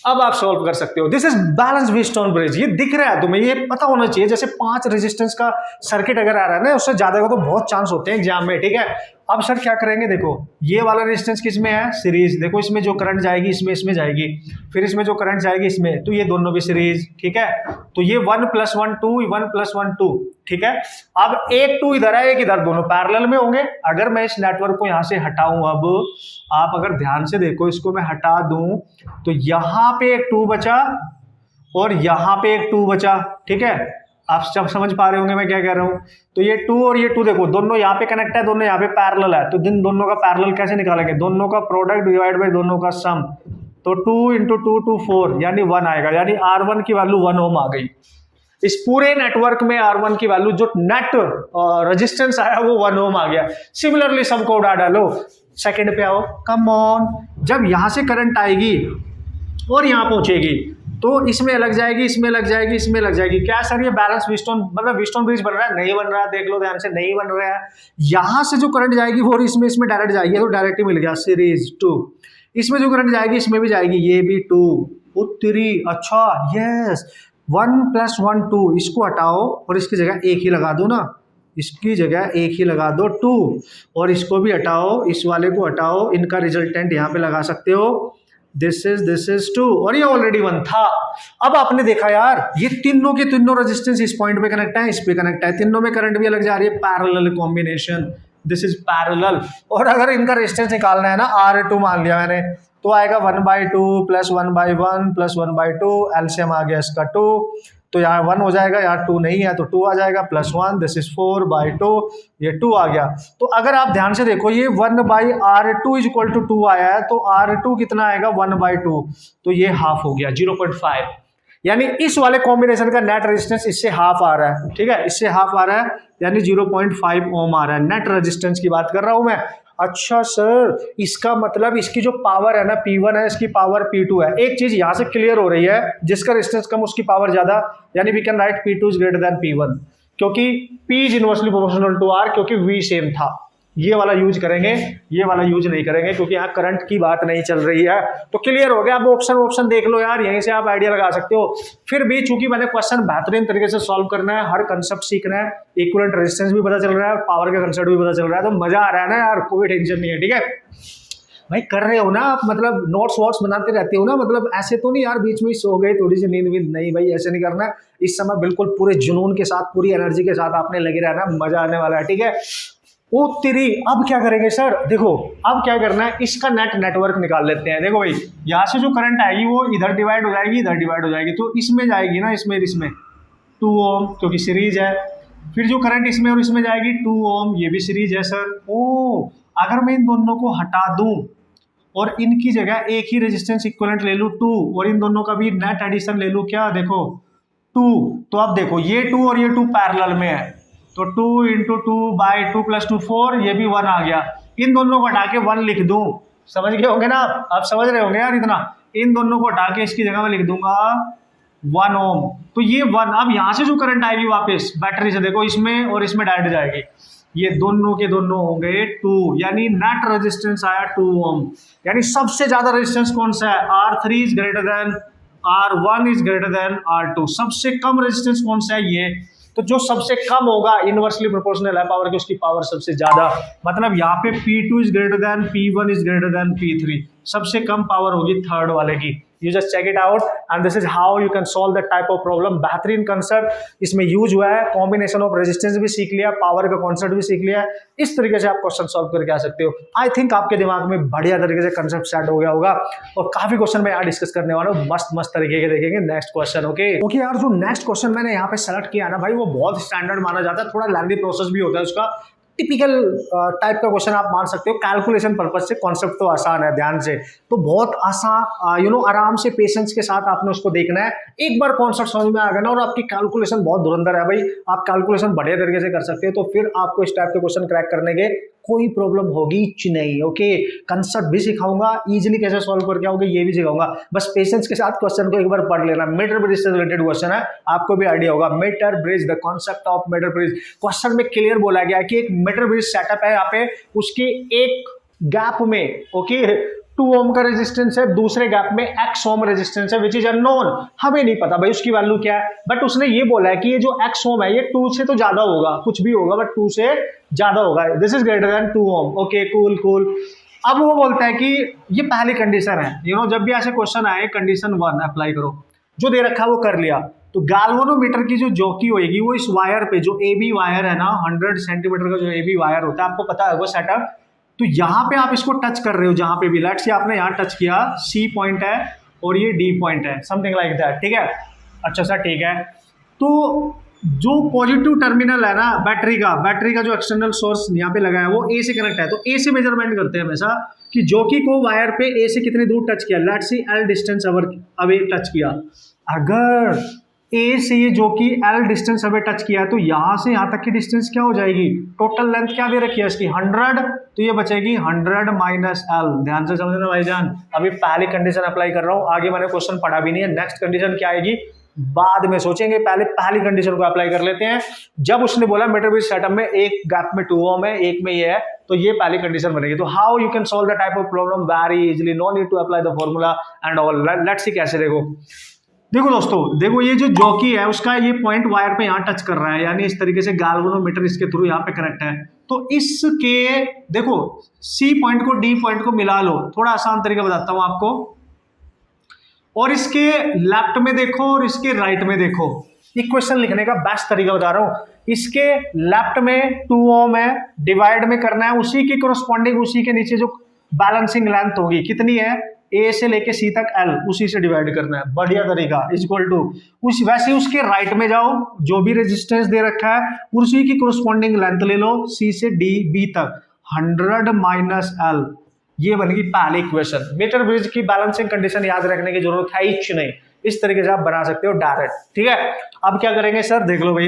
अब आप सॉल्व कर सकते हो। This is balance Wheatstone bridge. ये दिख रहा है तुम्हें, ये पता होना चाहिए। जैसे 5 रेजिस्टेंस का सर्किट अगर आ रहा है ना, उससे ज्यादा का तो बहुत चांस होते हैं एग्जाम में, ठीक है। अब सर क्या करेंगे, देखो ये वाला रेजिस्टेंस किस में है, सीरीज, देखो इसमें जो करंट जाएगी इसमें जाएगी, फिर इसमें जो करंट जाएगी इसमें, तो ये दोनों भी सीरीज, ठीक है। तो ये 1 + 1 2, 1 + 1 2, ठीक है। अब एक 2 इधर है, एक इधर, दोनों पैरेलल में होंगे। अगर मैं इस नेटवर्क को यहां से हटाऊं, अब आप अगर ध्यान से देखो, इसको मैं हटा दूं तो यहां पे एक 2 बचा और यहां पे एक 2 बचा, ठीक है। आप सब समझ पा रहे होंगे मैं क्या कह रहा हूं। तो ये 2 और ये 2 देखो, दोनों यहाँ पे कनेक्ट है, दोनों यहाँ पे पैरेलल है, तो दिन दोनों का पैरेलल कैसे निकालेंगे, दोनों का प्रोडक्ट डिवाइड बाय दोनों का सम, तो 2 × 2 2 4 यानी 1 आएगा, यानी R1 की वैल्यू 1 ओम आ गई। इस पूरे नेटवर्क में R1 की वैल्यू जो नेट रेजिस्टेंस आया वो 1 ओम आ गया। सिमिलरली सबको उड़ा डालो, सेकंड पे आओ, कम ऑन। जब यहाँ से करंट आएगी और यहाँ पहुंचेगी तो इसमें लग जाएगी, इसमें लग जाएगी, इसमें लग जाएगी। क्या सर ये बैलेंस व्हीटस्टोन मतलब व्हीटस्टोन ब्रिज बन रहा है? नहीं बन रहा है, देख लो ध्यान से, नहीं बन रहा है। यहाँ से जो करंट जाएगी वो इसमें डायरेक्ट जाएगी, तो डायरेक्ट ही मिल गया सीरीज 2। इसमें जो करंट जाएगी इसमें भी जाएगी, ये भी 2 3। अच्छा यस, 1 + 1 2, इसको हटाओ और इसकी जगह एक ही लगा दो ना, इसकी जगह एक ही लगा दो 2, और इसको भी हटाओ, इस वाले को हटाओ, इनका रिजल्टेंट यहाँ पे लगा सकते हो, दिस इज 2, और ये ऑलरेडी 1 था। अब आपने देखा यार ये तीनों के तीनों रेजिस्टेंस इस पॉइंट पे कनेक्ट है, इस पे कनेक्ट है, तीनों में करंट भी अलग जा रही है, parallel combination, this is parallel. और अगर इनका रेजिस्टेंस निकालना है ना, R2 मान लिया मैंने, तो आएगा 1/2 + 1/1 + 1/2, एलसीएम आ गया इसका 2, तो यहाँ 1 हो जाएगा, यहाँ 2 नहीं है तो 2 आ जाएगा, +1, दिस इज 4/2, ये 2 आ गया। तो अगर आप ध्यान से देखो ये 1/R2 = 2 आया है, तो R2 कितना आएगा 1/2, तो ये हाफ हो गया 0.5, यानी इस वाले कॉम्बिनेशन का नेट रेजिस्टेंस इससे हाफ आ रहा है, ठीक है, इससे हाफ आ रहा है, यानी 0.5 ओम आ रहा है, नेट रेजिस्टेंस की बात कर रहा हूं मैं। अच्छा सर, इसका मतलब इसकी जो पावर है ना P1 है, इसकी पावर P2 है। एक चीज यहां से क्लियर हो रही है, जिसका रेजिस्टेंस कम उसकी पावर ज्यादा, यानी we can write P2 is greater than P1, क्योंकि P is inversely proportional to R, क्योंकि V सेम था। ये वाला यूज करेंगे, ये वाला यूज नहीं करेंगे, क्योंकि यहाँ करंट की बात नहीं चल रही है। तो क्लियर हो गया, अब ऑप्शन देख लो यार, यहीं से आप आइडिया लगा सकते हो। फिर भी चूंकि मैंने क्वेश्चन बेहतरीन तरीके से सॉल्व करना है, हर कंसेप्ट सीखना है, इक्विवेलेंट रेजिस्टेंस भी पता चल रहा है, पावर का कंसेप्ट भी पता चल रहा है, तो मजा आ रहा है ना यार, कोई टेंशन नहीं है, ठीक है भाई। कर रहे हो ना आप, मतलब नोट्स वोट्स बनाते रहते हो ना, मतलब ऐसे तो नहीं यार बीच में सो गए, थोड़ी सी नींद वींद नहीं, भाई ऐसे नहीं करना। इस समय बिल्कुल पूरे जुनून के साथ, पूरी एनर्जी के साथ आपने लगे रहना, मजा आने वाला है, ठीक है। ओ तेरी, अब क्या करेंगे सर, देखो अब क्या करना है, इसका नेटवर्क निकाल लेते हैं। देखो भाई, यहाँ से जो करंट आएगी वो इधर डिवाइड हो जाएगी, इधर डिवाइड हो जाएगी, तो इसमें जाएगी ना, इसमें 2 ओम, क्योंकि सीरीज है। फिर जो करंट इसमें और इसमें जाएगी 2 ओम, ये भी सीरीज है सर। ओ, अगर मैं इन दोनों को हटा दूं और इनकी जगह एक ही रेजिस्टेंस इक्विवेलेंट ले लूं 2, और इन दोनों का भी नेट एडिशन ले लूं, क्या देखो 2, तो अब देखो ये 2 और ये 2 पैरेलल में है, तो 2 × 2/2 + 2 4, ये भी 1 आ गया। इन दोनों को हटा के 1 लिख दूं, समझ गए होंगे ना आप समझ रहे होंगे यार इतना। इन दोनों को हटा के इसकी जगह में लिख दूंगा 1 ओम, तो ये 1, अब यहां से जो करंट आएगी वापस बैटरी से, देखो इसमें और इसमें डायरेक्ट जाएगी, ये दोनों के दोनों होंगे 2, यानी नेट रेजिस्टेंस आया 2 ओम। यानी सबसे ज्यादा रेजिस्टेंस कौन सा है, R3 is greater then R1 is greater then R2। सबसे कम रेजिस्टेंस कौन सा है, ये। तो जो सबसे कम होगा इनवर्सली प्रोपोर्शनल है पावर की, उसकी पावर सबसे ज्यादा, मतलब यहाँ पे P2 is greater than P1 is greater than P3, सबसे कम पावर होगी थर्ड वाले की। You just check it out and this is how you can solve that type of problem. बेहतरीन कंसेप्ट इसमें यूज हुआ है, कॉम्बिनेशन ऑफ रेजिस्टेंस भी सीख लिया, पावर का कॉन्सेप्ट भी सीख लिया, इस तरीके से आप क्वेश्चन सॉल्व करके आ सकते हो। आई थिंक आपके दिमाग में बढ़िया तरीके से कंसेप्ट सेट हो गया होगा, और काफी क्वेश्चन मैं यहाँ डिस्कस करने वाला हूँ, मस्त मस्त तरीके के देखेंगे। नेक्स्ट क्वेश्चन, ओके यार, जो नेक्स्ट क्वेश्चन मैंने यहाँ पे सेलेक्ट किया ना भाई, वो बहुत स्टैंडर्ड माना जाता है, थोड़ा लेंथी प्रोसेस भी होता है उसका, टिपिकल टाइप का क्वेश्चन आप मान सकते हो। कैलकुलेशन पर्पज से कॉन्सेप्ट तो आसान है, ध्यान से तो बहुत आसान, आराम से पेशेंस के साथ आपने उसको देखना है। एक बार कॉन्सेप्ट समझ में आ गया ना, और आपकी कैलकुलेशन बहुत धुरंधर है भाई, आप कैलकुलेशन बढ़िया तरीके से कर सकते हो, तो फिर आपको इस टाइप के क्वेश्चन क्रैक करने के कोई प्रॉब्लम होगी नहीं। ओके, कंसेप्ट भी सिखाऊंगा, इजीली कैसे सॉल्व करके आओगे ये भी सिखाऊंगा, बस पेशेंस के साथ क्वेश्चन को एक बार पढ़ लेना। मीटर ब्रिज से रिलेटेड क्वेश्चन है, आपको भी आइडिया होगा। Metre bridge, the concept of metre bridge, question में क्लियर बोला गया है कि एक मीटर ब्रिज सेटअप है, यहाँ पे उसके एक गैप में, ओके, 2 ओम का रेजिस्टेंस है, दूसरे गैप में x ओम रेजिस्टेंस है, विच इज अननोन, हमें नहीं पता भाई उसकी वैल्यू क्या है, बट उसने ये बोला है कि ये जो x ओम है ये 2 से तो ज्यादा होगा, कुछ भी होगा बट 2 से ज्यादा होगा, this is greater than 2 ohm. Okay, cool. अब वो बोलता है कि ये पहली कंडीशन है, जब भी ऐसे क्वेश्चन आए कंडीशन 1 अप्लाई करो, जो दे रखा है वो कर लिया, तो गैल्वेनोमीटर की जो जॉकी होगी वो इस वायर पे, जो AB वायर है ना, 100 सेंटीमीटर का जो AB वायर होता है, आपको पता है वो सेटअप, तो यहाँ पे आप इसको टच कर रहे हो, जहां पे भी, लेट्स से आपने यहाँ टच किया, C पॉइंट है और ये D पॉइंट है, समथिंग लाइक दैट, ठीक है। अच्छा सर, ठीक है, तो जो पॉजिटिव टर्मिनल है ना बैटरी का जो एक्सटर्नल सोर्स यहाँ पे लगा है वो A से कनेक्ट है, तो A से मेजरमेंट करते हैं हमेशा कि जॉकी को वायर पे A से कितनी दूर टच किया, let's see L distance away touch किया। अगर ए से ये जो कि एल डिस्टेंस हमें टच किया है, तो यहां से यहां तक की डिस्टेंस क्या हो जाएगी, टोटल लेंथ क्या दे रखी है इसकी 100, तो ये बचेगी 100 माइनस एल। ध्यान से समझना भाईजान, अभी पहली कंडीशन अप्लाई कर रहा हूं, आगे मैंने क्वेश्चन पढ़ा भी नहीं है। नेक्स्ट कंडीशन क्या आएगी बाद में सोचेंगे, पहले पहली कंडीशन को अप्लाई कर लेते हैं। जब उसने बोला मीटर ब्रिज सेटअप में एक गैप में 2 ओम है, एक में ये है, तो ये पहली कंडीशन बनेगी। तो how you can solve the type of problem very easily, no need to apply the formula and all. Let's see कैसे। देखो दोस्तों, देखो ये जो जॉकी है उसका ये पॉइंट वायर पे यहाँ टच कर रहा है, यानी इस तरीके से गैल्वेनोमीटर इसके थ्रू यहाँ पे कनेक्ट है। तो इसके देखो सी पॉइंट को डी पॉइंट को मिला लो, थोड़ा आसान तरीका बताता हूं आपको, और इसके लेफ्ट में देखो और इसके राइट में देखो। इक्वेशन लिखने का बेस्ट तरीका बता रहा हूं। इसके लेफ्ट में 2 ओम है, डिवाइड में करना है उसी की कोरस्पॉन्डिंग, उसी के नीचे जो बैलेंसिंग लेंथ होगी कितनी है, ए से लेके सी तक एल, उसी से डिवाइड करना है। बढ़िया तरीका, इक्वल टू उस वैसे उसके राइट में जाओ, जो भी रेजिस्टेंस दे रखा है उसी की कोरस्पॉन्डिंग लेंथ ले लो, सी से डी बी तक, 100 माइनस एल। ये बनेगी पहली इक्वेशन। मीटर ब्रिज की बैलेंसिंग कंडीशन याद रखने की जरूरत है ही नहीं, इस तरीके से आप बना सकते हो डायरेक्ट। ठीक है, अब क्या करेंगे सर, देख लो भाई,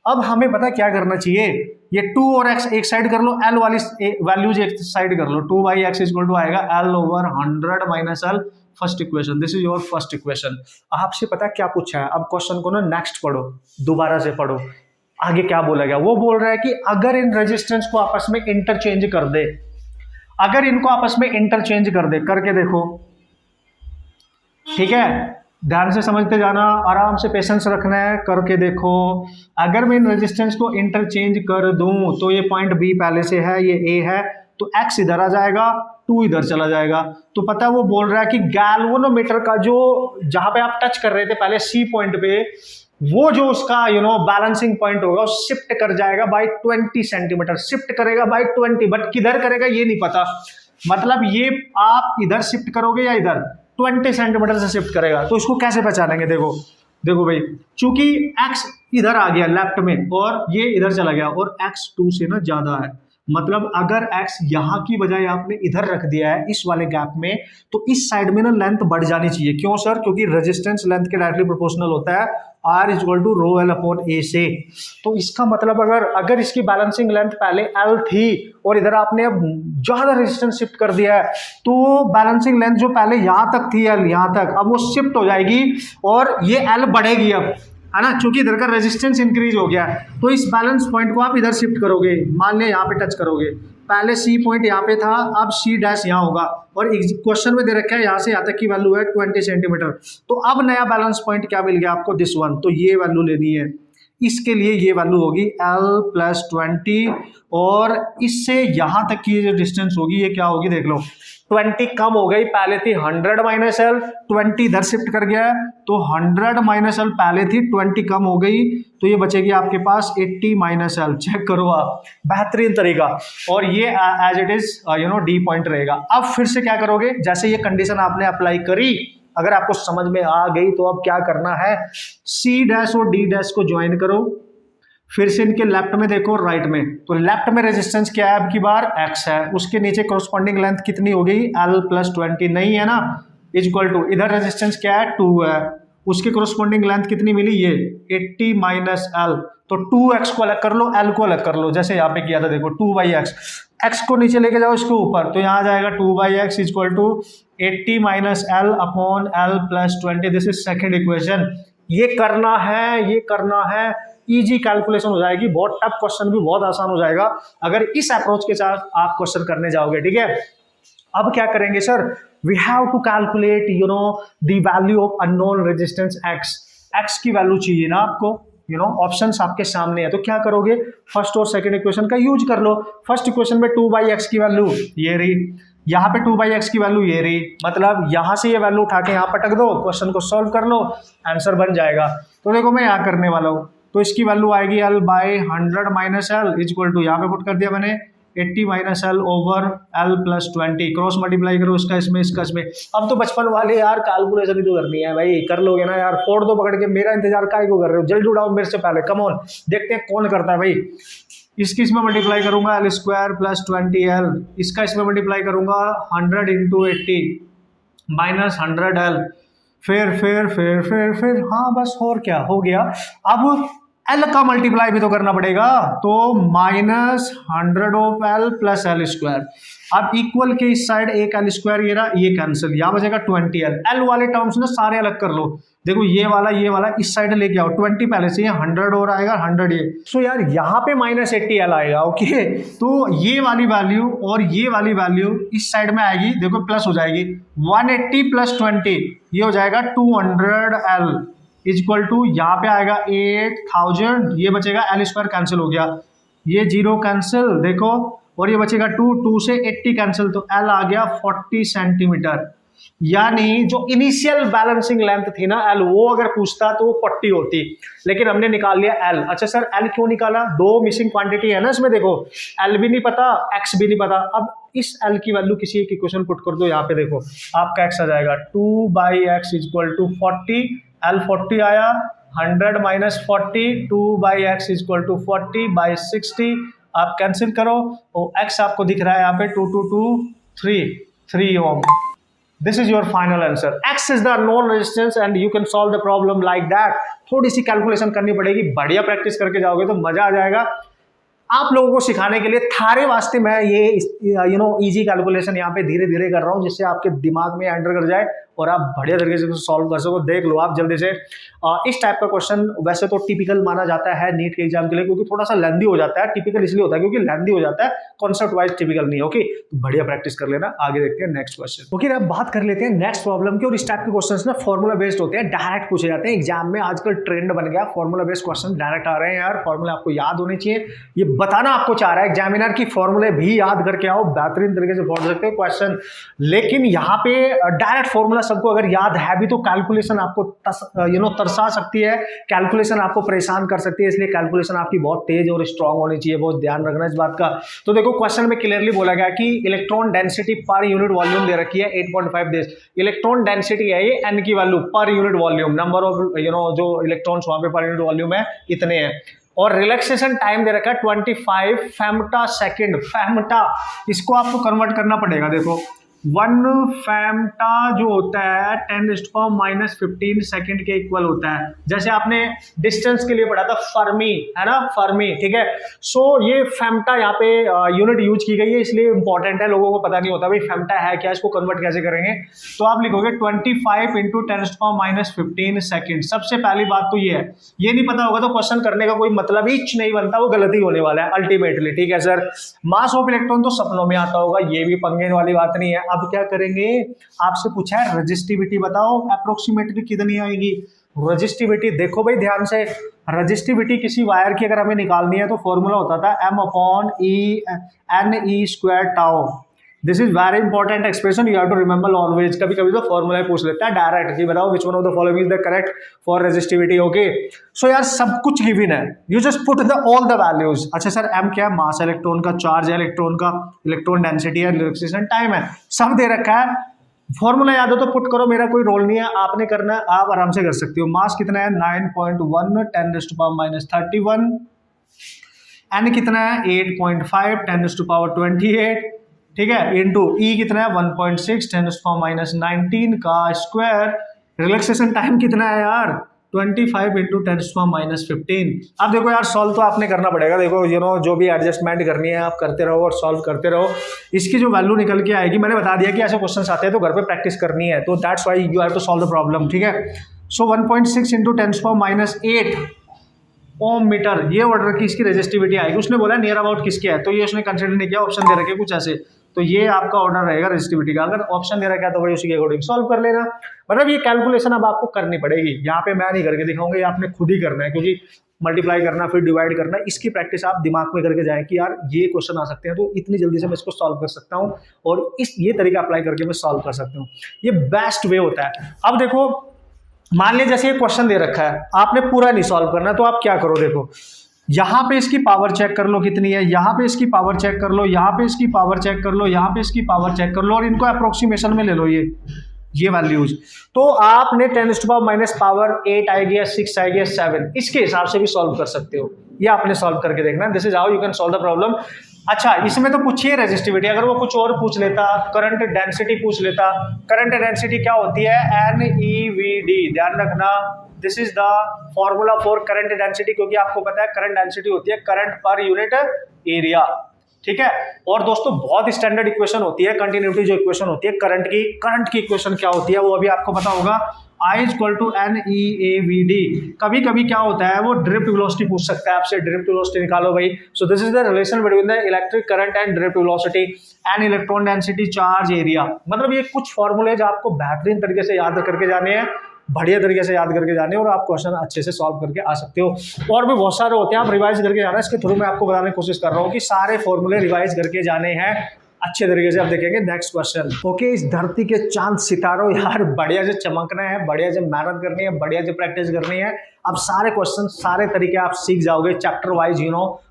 अब हमें पता क्या करना चाहिए, ये 2 और x एक साइड कर लो, एल वाली वैल्यूज एक साइड कर लो, 2/x इक्वल टू आएगा L over 100 minus L. First equation, this is your first equation. आपसे पता क्या पूछा है, अब क्वेश्चन को ना नेक्स्ट पढ़ो, दोबारा से पढ़ो, आगे क्या बोला गया। वो बोल रहा है कि अगर इन रेजिस्टेंस को आपस में इंटरचेंज कर दे, अगर इनको आपस में इंटरचेंज कर दे, करके देखो, ठीक है, ध्यान से समझते जाना, आराम से पेशेंस रखना है, करके देखो। अगर मैं इन रेजिस्टेंस को इंटरचेंज कर दूं तो ये पॉइंट बी पहले से है, ये ए है, तो एक्स इधर आ जाएगा, 2 इधर चला जाएगा। तो पता है वो बोल रहा है कि गैल्वेनोमीटर का जो जहां पे आप टच कर रहे थे पहले सी पॉइंट पे, वो जो उसका बैलेंसिंग पॉइंट होगा वो शिफ्ट कर जाएगा बाय 20 सेंटीमीटर, शिफ्ट करेगा बाय 20, बट किधर करेगा ये नहीं पता। मतलब ये आप इधर शिफ्ट करोगे या इधर, 20 सेंटीमीटर से शिफ्ट करेगा। तो इसको कैसे पहचानेंगे, देखो देखो भाई, चूंकि x इधर आ गया लेफ्ट में और ये इधर चला गया और x 2 से ना ज्यादा है, मतलब अगर x यहाँ की बजाय आपने इधर रख दिया है इस वाले गैप में, तो इस साइड में ना लेंथ बढ़ जानी चाहिए। क्यों सर, क्योंकि रेजिस्टेंस लेंथ के डायरेक्टली प्रोपोर्शनल होता है R equal to rho L upon A से। तो इसका मतलब अगर इसकी बैलेंसिंग लेंथ पहले L थी और इधर आपने अब ज्यादा रेजिस्टेंस शिफ्ट कर दिया है, तो बैलेंसिंग लेंथ जो पहले यहाँ तक थी L, यहाँ तक, अब वो शिफ्ट हो जाएगी और ये L बढ़ेगी अब, है ना, क्योंकि इधर का रेजिस्टेंस इंक्रीज हो गया है। तो इस बैलेंस पॉइंट को आप इधर शिफ्ट करोगे, मान लिया यहाँ पे टच करोगे, पहले सी पॉइंट यहाँ पे था, अब सी डैश यहाँ होगा, और क्वेश्चन में दे रखा है यहाँ से यहाँ तक की वैल्यू है 20 सेंटीमीटर। तो अब नया बैलेंस पॉइंट क्या मिल गया आपको, दिस वन, तो ये वैल्यू लेनी है, इसके लिए ये वैल्यू होगी L + 20, और इससे यहाँ तक की जो डिस्टेंस होगी ये क्या होगी, देख लो, 20 कम हो गई, पहले थी 100 माइनस एल, 20 इधर शिफ्ट कर गया है, तो 100 माइनस एल पहले थी, 20 कम हो गई, तो ये बचेगी आपके पास 80 माइनस एल। चेक करो आप, बेहतरीन तरीका, और ये as it is D point रहेगा। अब फिर से क्या करोगे, जैसे ये कंडीशन आपने अप्लाई करी, अगर आपको समझ में आ गई तो अब क्या करना है, सी डैश और डी डैश को ज्वाइन करो, फिर से इनके लेफ्ट में देखो राइट में, तो लेफ्ट में रेजिस्टेंस क्या है, अब की बार x है, उसके नीचे कॉरस्पॉन्डिंग लेंथ कितनी हो गई, L + 20 नहीं है ना, इक्वल टू इधर रेजिस्टेंस क्या है, 2 है, उसके कॉरस्पॉन्डिंग लेंथ कितनी मिली, ये 80 माइनस एल। तो 2x को अलग कर लो, L को अलग कर लो, जैसे यहाँ पे किया था, देखो 2/x, x को नीचे लेके जाओ इसके ऊपर, तो यहाँ जाएगा 2/x equal to 80 minus L upon L + 20। This is second equation. ये करना है, ये करना है, इजी कैलकुलेशन हो जाएगी, बहुत टफ क्वेश्चन भी बहुत आसान हो जाएगा अगर इस अप्रोच के साथ आप क्वेश्चन करने जाओगे। ठीक है, अब क्या करेंगे sir, we have to calculate the value of unknown resistance x की वैल्यू चाहिए ना आपको, ऑप्शंस आपके सामने है, तो क्या करोगे, फर्स्ट और सेकंड इक्वेशन का यूज कर लो। फर्स्ट इक्वेशन में 2/x की वैल्यू ये रही, यहाँ पे 2/x की वैल्यू ये रही, मतलब यहाँ से ये वैल्यू उठा के यहाँ पटक दो, क्वेश्चन को सॉल्व कर लो, आंसर बन जाएगा। तो देखो मैं यहाँ करने वाला हूँ, तो इसकी वैल्यू आएगी L by 100 minus L equal to, यहाँ पे पुट कर दिया मैंने 80 minus L over L + 20, cross multiply करो इसका इसमें इसका इसमें। अब तो बचपन वाले यार कैलकुलेशन ही तो करनी है भाई, कर लोगे ना यार, फोड़ दो पकड़ के, मेरा इंतजार काहे को कर रहे हो, जल्दी उठाओ मेरे से पहले, कम ऑन, देखते हैं कौन करता है भाई। इसकी इसमें मल्टीप्लाई करूंगा L² + 20L, इसका इसमें मल्टीप्लाई करूंगा 100 × 80 माइनस 100L, फिर हाँ बस, और क्या हो गया। अब एल का मल्टीप्लाई भी तो करना पड़ेगा, तो -100 of L plus L square. अब इक्वल के इस साइड एक एल स्क्वायर ये रहा, ये कैंसिल, यहाँ बचेगा 20l। एल वाले टर्म्स ना सारे अलग कर लो, देखो ये वाला इस साइड लेके आओ, 20 पहले से, 100 और आएगा 100 ये। सो यार यहाँ पे -80l आएगा, ओके। तो ये वाली वैल्यू और ये वाली वैल्यू इस साइड में आएगी, देखो प्लस हो जाएगी, 180 + 20 ये हो जाएगा 200l इक्वल टू, यहाँ पे आएगा 8000, ये बचेगा एल स्क्वायर कैंसिल हो गया, ये 0 कैंसिल देखो, और ये बचेगा 2 से 80 कैंसिल, तो एल आ गया 40 सेंटीमीटर। यानी जो इनिशियल बैलेंसिंग लेंथ थी ना एल, वो अगर पूछता तो वो 40 होती, लेकिन हमने निकाल लिया एल। अच्छा सर एल क्यों निकाला, दो मिसिंग क्वांटिटी है ना इसमें, देखो एल भी नहीं पता, एक्स भी नहीं पता। अब इस एल की वैल्यू किसी एक इक्वेशन पुट कर दो, यहाँ पे देखो आपका एक्स आ जाएगा 2/x इक्वल टू 40, एल 40 आया, 100 - 40, 2/x इक्वल टू 40/60, आप कैंसिल करो, और एक्स आपको दिख रहा है यहाँ पे 3 ओम। This is your final answer. X is the unknown resistance and you can solve the problem like that. थोड़ी सी कैलकुलेशन करनी पड़ेगी, बढ़िया प्रैक्टिस करके जाओगे तो मजा आ जाएगा। आप लोगों को सिखाने के लिए थारे वास्ते मैं ये इजी कैलकुलेशन यहाँ पे धीरे धीरे कर रहा हूँ, जिससे आपके दिमाग में एंटर कर जाए और आप बढ़िया तरीके से सॉल्व कर सको। देख लो आप जल्दी से। इस टाइप का क्वेश्चन वैसे तो टिपिकल माना जाता है नीट के एग्जाम के लिए, क्योंकि थोड़ा सा लेंदी हो जाता है। टिपिकल इसलिए होता है क्योंकि लेंदी हो जाता है, कॉन्सेप्ट वाइज टिपिकल नहीं। ओके, तो बढ़िया प्रैक्टिस कर लेना। आगे देखते हैं नेक्स्ट क्वेश्चन। ओके, अब बात कर लेते हैं नेक्स्ट प्रॉब्लम की। और इस टाइप के क्वेश्चन ना फॉर्मूला बेस्ड होते हैं, डायरेक्ट पूछे जाते हैं एग्जाम में। आजकल ट्रेंड बन गया, फॉर्मूला बेस्ड क्वेश्चन डायरेक्ट आ रहे हैं यार। फॉर्मूला आपको याद होने चाहिए, ये बताना आपको चाह रहा है एग्जामिनर की फॉर्मूले भी याद करके आओ, बेहतरीन तरीके से पढ़ सकते हो क्वेश्चन। लेकिन यहाँ पे डायरेक्ट फॉर्मूला सबको अगर याद है भी तो कैलकुलेशन आपको तरसा सकती है, कैलकुलेशन आपको परेशान कर सकती है। इसलिए कैलकुलेशन आपकी बहुत तेज और स्ट्रांग होनी चाहिए, बहुत ध्यान रखना इस बात का। तो देखो क्वेश्चन में क्लियरली बोला गया कि इलेक्ट्रॉन डेंसिटी पर यूनिट वॉल्यूम दे रखी है 8.5 डेज। इलेक्ट्रॉन डेंसिटी है ये, एन की वैल्यू पर यूनिट वॉल्यूम, नंबर ऑफ जो इलेक्ट्रॉन्स वहां पे पर यूनिट वॉल्यूम है इतने हैं। और रिलैक्सेशन टाइम दे रखा है 25 फेम्टा सेकेंड। फेम्टा इसको आपको कन्वर्ट करना पड़ेगा। देखो 1 फेम्टा जो होता है 10⁻⁻15 सेकंड के इक्वल होता है। जैसे आपने डिस्टेंस के लिए पढ़ा था फर्मी, है ना, फर्मी, ठीक है। सो ये फेम्टा यहाँ पे यूनिट यूज की गई है, इसलिए इंपॉर्टेंट है। लोगों को पता नहीं होता भाई फेम्टा है क्या, इसको कन्वर्ट कैसे करेंगे। तो आप लिखोगे 25 × 10⁻⁻15 सेकंड। सबसे पहली बात तो ये है, ये नहीं पता होगा तो क्वेश्चन करने का कोई मतलब ही नहीं बनता, वो गलती होने वाला है अल्टीमेटली, ठीक है सर। मास ऑफ इलेक्ट्रॉन तो सपनों में आता होगा, ये भी पंगे वाली बात नहीं है। अब क्या करेंगे, आपसे पूछा है रजिस्टिविटी बताओ अप्रोक्सीमेटली कितनी आएगी। रजिस्टिविटी देखो भाई ध्यान से, रजिस्टिविटी किसी वायर की अगर हमें निकालनी है तो फॉर्मूला होता था m/e/ne²τ। This is very important expression, you have to remember always. कभी कभी तो फॉर्मूला पूछ लेता है डायरेक्ट कि बताओ which one of the following is the correct for resistivity. Okay, so यार सब कुछ गिवन है, you just put the all the values. अच्छा सर एम क्या है, मास इलेक्ट्रॉन का, चार्ज है इलेक्ट्रॉन का, इलेक्ट्रॉन डेंसिटी है, रिलैक्सेशन टाइम है, सब दे रखा है। फॉर्मूला याद हो तो पुट करो, मेरा कोई रोल नहीं है, आपने करना है, आप आराम से कर सकते हो। मास कितना है 9.1 10⁻31, एन कितना है 8.5 10⁻28, ठीक है, इनटू ई कितना है 1.6 10⁻19 का स्क्वायर। रिलैक्सेशन टाइम कितना है यार 25 × 10⁻15। अब देखो यार सॉल्व तो आपने करना पड़ेगा। देखो जो भी एडजस्टमेंट करनी है आप करते रहो और सॉल्व करते रहो। इसकी जो वैल्यू निकल के आएगी, मैंने बता दिया कि ऐसे क्वेश्चन आते हैं तो घर पे प्रैक्टिस करनी है, तो that's why you have to solve the problem, ठीक है। सो 1.6 × 10⁻8 ओम मीटर ये ऑर्डर की इसकी रेजिस्टिविटी आएगी। उसने बोला नियर अबाउट किसके है, तो ये उसने कंसिडर नहीं किया, ऑप्शन दे रखे कुछ ऐसे, तो ये आपका ऑर्डर रहेगा रेजिस्टिविटी का। अगर ऑप्शन दे रखा है तो भाई उसी के अकॉर्डिंग सॉल्व कर लेना। मतलब ये कैलकुलेशन अब आपको करनी पड़ेगी, यहाँ पे मैं नहीं करके दिखाऊंगा, ये आपने खुद ही करना है, क्योंकि मल्टीप्लाई करना फिर डिवाइड करना, इसकी प्रैक्टिस आप दिमाग में करके जाए कि यार ये क्वेश्चन आ सकते हैं तो इतनी जल्दी से मैं इसको सॉल्व कर सकता हूँ और ये तरीका अप्लाई करके मैं सॉल्व कर सकता हूँ। ये बेस्ट वे होता है। अब देखो मान लीजिए जैसे ये क्वेश्चन दे रखा है, आपने पूरा नहीं सॉल्व करना, तो आप क्या करो, देखो यहाँ पे इसकी पावर चेक कर लो कितनी है, यहाँ पे इसकी पावर चेक कर लो, यहाँ पे इसकी पावर चेक कर लो, यहाँ पे इसकी पावर चेक कर लो, और इनको अप्रोक्सीमेशन में ले लो। ये वैल्यूज। तो आपने 10⁻⁻8 आएगी या 6 आएगी या 7, इसके हिसाब से भी सॉल्व कर सकते हो। ये आपने सॉल्व करके देखना, this is how you can solve the problem. अच्छा, इसमें तो पूछिए रेजिस्टिविटी, अगर वो कुछ और पूछ लेता, करंट डेंसिटी पूछ लेता। करंट डेंसिटी क्या होती है? NEVD, ध्यान रखना, this is the formula for current density, क्योंकि आपको पता है करंट डेंसिटी होती है करंट पर यूनिट एरिया, ठीक है। और दोस्तों बहुत स्टैंडर्ड इक्वेशन होती है कंटिन्यूटी जो इक्वेशन होती है करंट की इक्वेशन क्या होती है वो अभी आपको पता होगा, I इक्वल टू NEAVD। कभी कभी क्या होता है वो ड्रिफ्ट वेलोसिटी पूछ सकता है आपसे, ड्रिफ्ट वेलोसिटी निकालो भाई। सो this is the relation between the electric current and drift velocity and electron density charge area. मतलब ये कुछ फॉर्मूले जो आपको बेहतरीन तरीके से याद करके जाने हैं, बढ़िया तरीके से याद करके जाने, और आप क्वेश्चन अच्छे से सॉल्व करके आ सकते हो। और भी बहुत सारे होते हैं, आप रिवाइज करके जाना, इसके थ्रू मैं आपको बताने की कोशिश कर रहा हूँ कि सारे फॉर्मूले रिवाइज करके जाने हैं अच्छे तरीके से। आप देखेंगे नेक्स्ट क्वेश्चन। ओके, इस धरती के चांद सितारों यार बढ़िया से चमकना है, बढ़िया से मेहनत करनी है, बढ़िया से प्रैक्टिस करनी है। अब सारे क्वेश्चन सारे तरीके आप सीख जाओगे चैप्टर वाइज,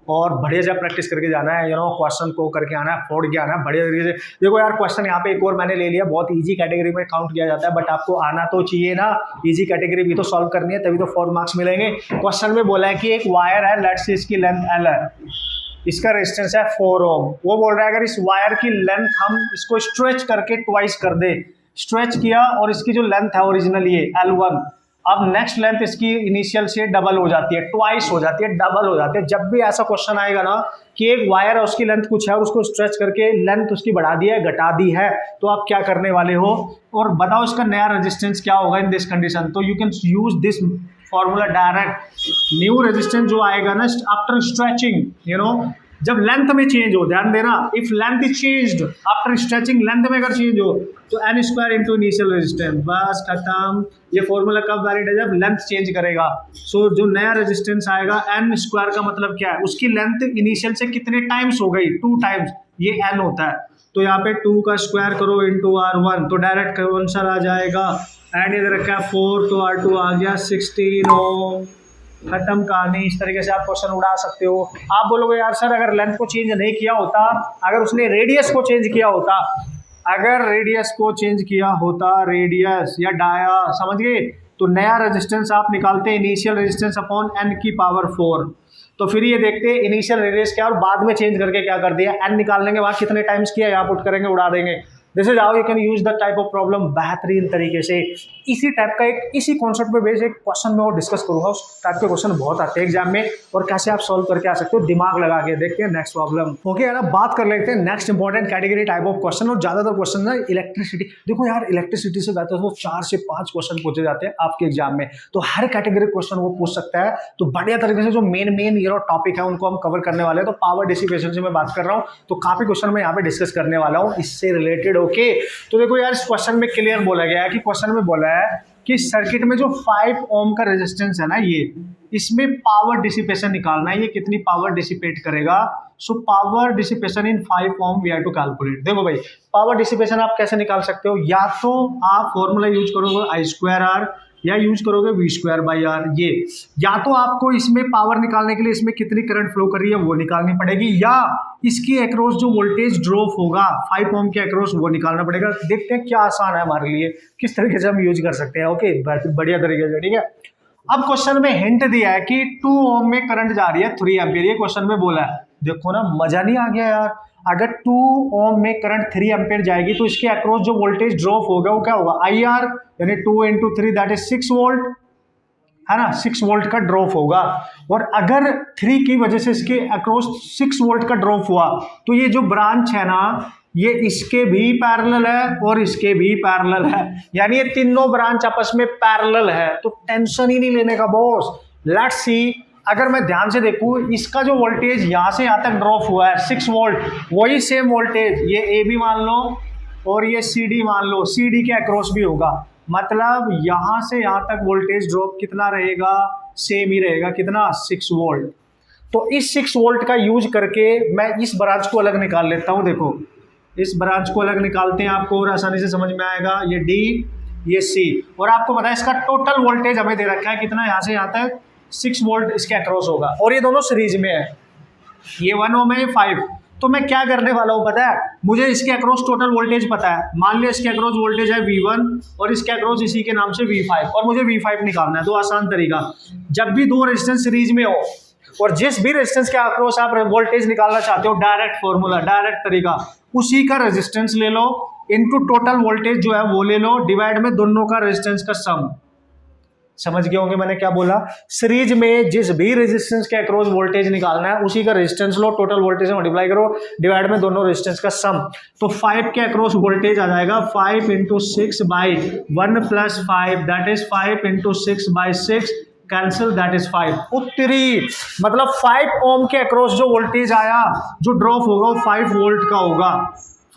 और बढ़िया से प्रैक्टिस करके जाना है, क्वेश्चन को करके आना है, फोड़ के आना है बढ़िया तरीके से। देखो यार, क्वेश्चन यहाँ पे एक और मैंने ले लिया, बहुत इजी कैटेगरी में काउंट किया जाता है, बट आपको आना तो चाहिए ना, इजी कैटेगरी भी तो सॉल्व करनी है, तभी तो 4 मार्क्स मिलेंगे। क्वेश्चन में बोला है कि एक वायर है, लेट्स से इसकी लेंथ L है, इसका रेजिस्टेंस है 4 ओम। वो बोल रहा है अगर इस वायर की लेंथ हम इसको स्ट्रेच करके ट्वाइस कर दे, स्ट्रेच किया और इसकी जो लेंथ है ओरिजिनल ये L1, अब नेक्स्ट लेंथ इसकी इनिशियल से डबल हो जाती है, ट्वाइस हो जाती है, डबल हो जाती है। जब भी ऐसा क्वेश्चन आएगा ना कि एक वायर है उसकी लेंथ कुछ है और उसको स्ट्रेच करके लेंथ उसकी बढ़ा दी है, घटा दी है, तो आप क्या करने वाले हो और बताओ इसका नया रेजिस्टेंस क्या होगा इन दिस कंडीशन। तो you can use this formula direct. New resistance जो आएगा ना आफ्टर स्ट्रेचिंग, जब लेंथ में चेंज हो, ध्यान देना, if length is changed after stretching, length में अगर चेंज हो तो n square into initial resistance, बस खत्म। ये फॉर्मूला कब वैलिड है? जब लेंथ चेंज करेगा। सो जो नया रेजिस्टेंस आएगा n स्क्वायर का मतलब क्या है? उसकी लेंथ इनिशियल से कितने टाइम्स हो गई? 2 टाइम्स, ये n होता है। तो यहाँ पे 2 का स्क्वायर करो इंटू R1, तो डायरेक्ट आंसर आ जाएगा। एंड इधर रखा 4, तो R2 आ गया 16 ओम। खत्म कहानी। इस तरीके से आप क्वेश्चन उड़ा सकते हो। आप बोलोगे यार सर अगर लेंथ को चेंज नहीं किया होता, अगर उसने रेडियस को चेंज किया होता, अगर रेडियस को चेंज किया होता, रेडियस या डाया, समझ गए, तो नया रेजिस्टेंस आप निकालते इनिशियल रेजिस्टेंस अपॉन n की पावर 4। तो फिर ये देखते इनिशियल रेडियस क्या और बाद में चेंज करके क्या कर दिया, n निकालने के बाद कितने टाइम्स किया, यहाँ पुट करेंगे, उड़ा देंगे। This is how you can use the type of problem बेहतरीन तरीके से। इसी टाइप का एक इसी कॉन्सेप्ट पे बेस्ड एक क्वेश्चन में और डिस्कस करूंगा। उस टाइप के क्वेश्चन बहुत आते हैं एग्जाम में और कैसे आप सॉल्व करके आ सकते हो दिमाग लगा के। देखते हैं नेक्स्ट प्रॉब्लम। ओके यार, अब बात कर लेते हैं next important category type of question. और ज्यादातर क्वेश्चन है इलेक्ट्रिसिटी। देखो यार, इलेक्ट्रिसिटी से ज्यादा वो 4 से 5 क्वेश्चन पूछे जाते हैं आपके एग्जाम में, तो हर कैटेगरी क्वेश्चन वो पूछ सकता है। तो बढ़िया तरीके से जो मेन टॉपिक है उनको हम कवर करने वाले हैं। तो पावर डिसिपेशन से मैं बात कर रहा हूँ, तो काफी क्वेश्चन मैं यहाँ पे डिस्कस करने वाला हूँ इससे रिलेटेड। ओके, तो देखो यार, इस क्वेश्चन में क्लियर बोला गया है कि क्वेश्चन में बोला है कि सर्किट में जो 5 ओम का रेजिस्टेंस है ना, ये इसमें पावर डिसिपेशन निकालना है, ये कितनी पावर डिसिपेट करेगा। So power dissipation in 5 ohm we have to calculate. देखो भाई, पावर डिसिपेशन आप कैसे निकाल सकते हो, या तो आप फॉर्मूला यूज करोगे I²R या यूज करोगे V²/R। ये या तो आपको इसमें पावर निकालने के लिए इसमें कितनी करंट फ्लो कर रही है वो निकालनी पड़ेगी, या इसकी अक्रॉस जो वोल्टेज ड्रॉप होगा 5 ओम के अक्रॉस वो निकालना पड़ेगा। देखते हैं क्या आसान है हमारे लिए, किस तरीके से हम यूज कर सकते हैं। ओके, बढ़िया तरीके से, ठीक है। अब क्वेश्चन में हिंट दिया है कि 2 ओम में करंट जा रही है 3 एम्पियर, ये क्वेश्चन में बोला है। देखो ना, मजा नहीं आ गया यार। अगर 2 ओम में करंट 3 एम्पियर जाएगी तो इसके अक्रॉस जो वोल्टेज ड्रॉप होगा वो क्या होगा, IR, यानी 2 × 3 दैट इज 6 वोल्ट, है ना, 6 वोल्ट का ड्रॉप होगा। और अगर 3 की वजह से इसके अक्रॉस 6 वोल्ट का ड्रॉप हुआ तो ये जो ब्रांच है ना, ये इसके भी पैरेलल है और इसके भी पैरेलल है, यानी ये तीनों ब्रांच आपस में पैरेलल है। तो टेंशन ही नहीं लेने का बॉस। लेट्स सी, अगर मैं ध्यान से देखूं, इसका जो वोल्टेज यहाँ से यहाँ तक ड्रॉप हुआ है 6 वोल्ट, वही सेम वोल्टेज ये AB मान लो और ये CD मान लो, CD के अक्रॉस भी होगा। मतलब यहाँ से यहाँ तक वोल्टेज ड्रॉप कितना रहेगा, सेम ही रहेगा, कितना, 6 वोल्ट। तो इस 6 वोल्ट का यूज करके मैं इस ब्रांच को अलग निकाल लेता हूँ। देखो, इस ब्रांच को अलग निकालते हैं, आपको और आसानी से समझ में आएगा। ये D, ये C, और आपको पता है इसका टोटल वोल्टेज हमें दे रखा है कितना, यहाँ से यहाँ तक 6 वोल्ट इसके अक्रॉस होगा, और ये दोनों सीरीज में है, ये 1 ओम है, ये 5। तो मैं क्या करने वाला हूँ पता है, मुझे इसके अक्रॉस टोटल वोल्टेज पता है, मान लिया इसके अक्रॉस वोल्टेज है V1 और इसके अक्रॉस इसी के नाम से V5 और मुझे V5 निकालना है। तो आसान तरीका, जब भी दो रेजिस्टेंस सीरीज में हो और जिस भी रेजिस्टेंस के अक्रॉस आप वोल्टेज निकालना चाहते हो, डायरेक्ट फॉर्मूला, डायरेक्ट तरीका, उसी का रेजिस्टेंस ले लो इनटू टोटल वोल्टेज जो है वो ले लो, डिवाइड में दोनों का रेजिस्टेंस का सम। समझ गए होंगे मैंने क्या बोला, सीरीज में जिस भी रेजिस्टेंस के अक्रॉस वोल्टेज निकालना है उसी का रेजिस्टेंस लो, टोटल वोल्टेज से मल्टीप्लाई करो, डिवाइड में दोनों रेजिस्टेंस का सम। तो 5 के अक्रॉस वोल्टेज आ जाएगा 5 × 6 by 1 + 5 that is 5 × 6 by 6 cancel, that is 5 उत्तरी। मतलब 5 ओम के अक्रॉस जो वोल्टेज आया, जो ड्रॉप होगा वो 5 वोल्ट का होगा,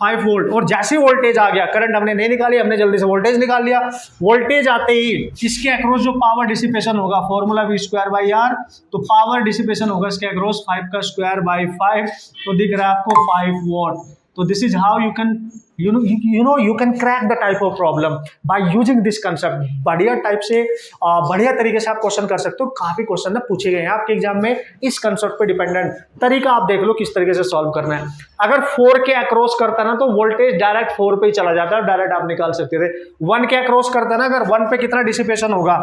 5 वोल्ट। और जैसे ही वोल्टेज आ गया, करंट हमने नहीं निकाली, हमने जल्दी से वोल्टेज निकाल लिया, वोल्टेज आते ही इसके अक्रॉस जो पावर डिसिपेशन होगा, फॉर्मूला V²/R, तो पावर डिसिपेशन होगा इसके अक्रॉस 5 का स्क्वायर बाई 5, तो दिख रहा है आपको 5 वॉट। तो this is how you can you can crack the type of problem by using this concept। बढ़िया टाइप से बढ़िया तरीके से आप क्वेश्चन कर सकते हो। काफी क्वेश्चन ना पूछे गए हैं आपके एग्जाम में इस कंसेप्ट पे डिपेंडेंट। तरीका आप देख लो किस तरीके से सॉल्व करना है। अगर 4 के अक्रॉस करता ना तो वोल्टेज डायरेक्ट 4 पे ही चला जाता है, डायरेक्ट आप निकाल सकते थे। 1 के अक्रॉस करता ना, अगर 1 पे कितना डिसिपेशन होगा,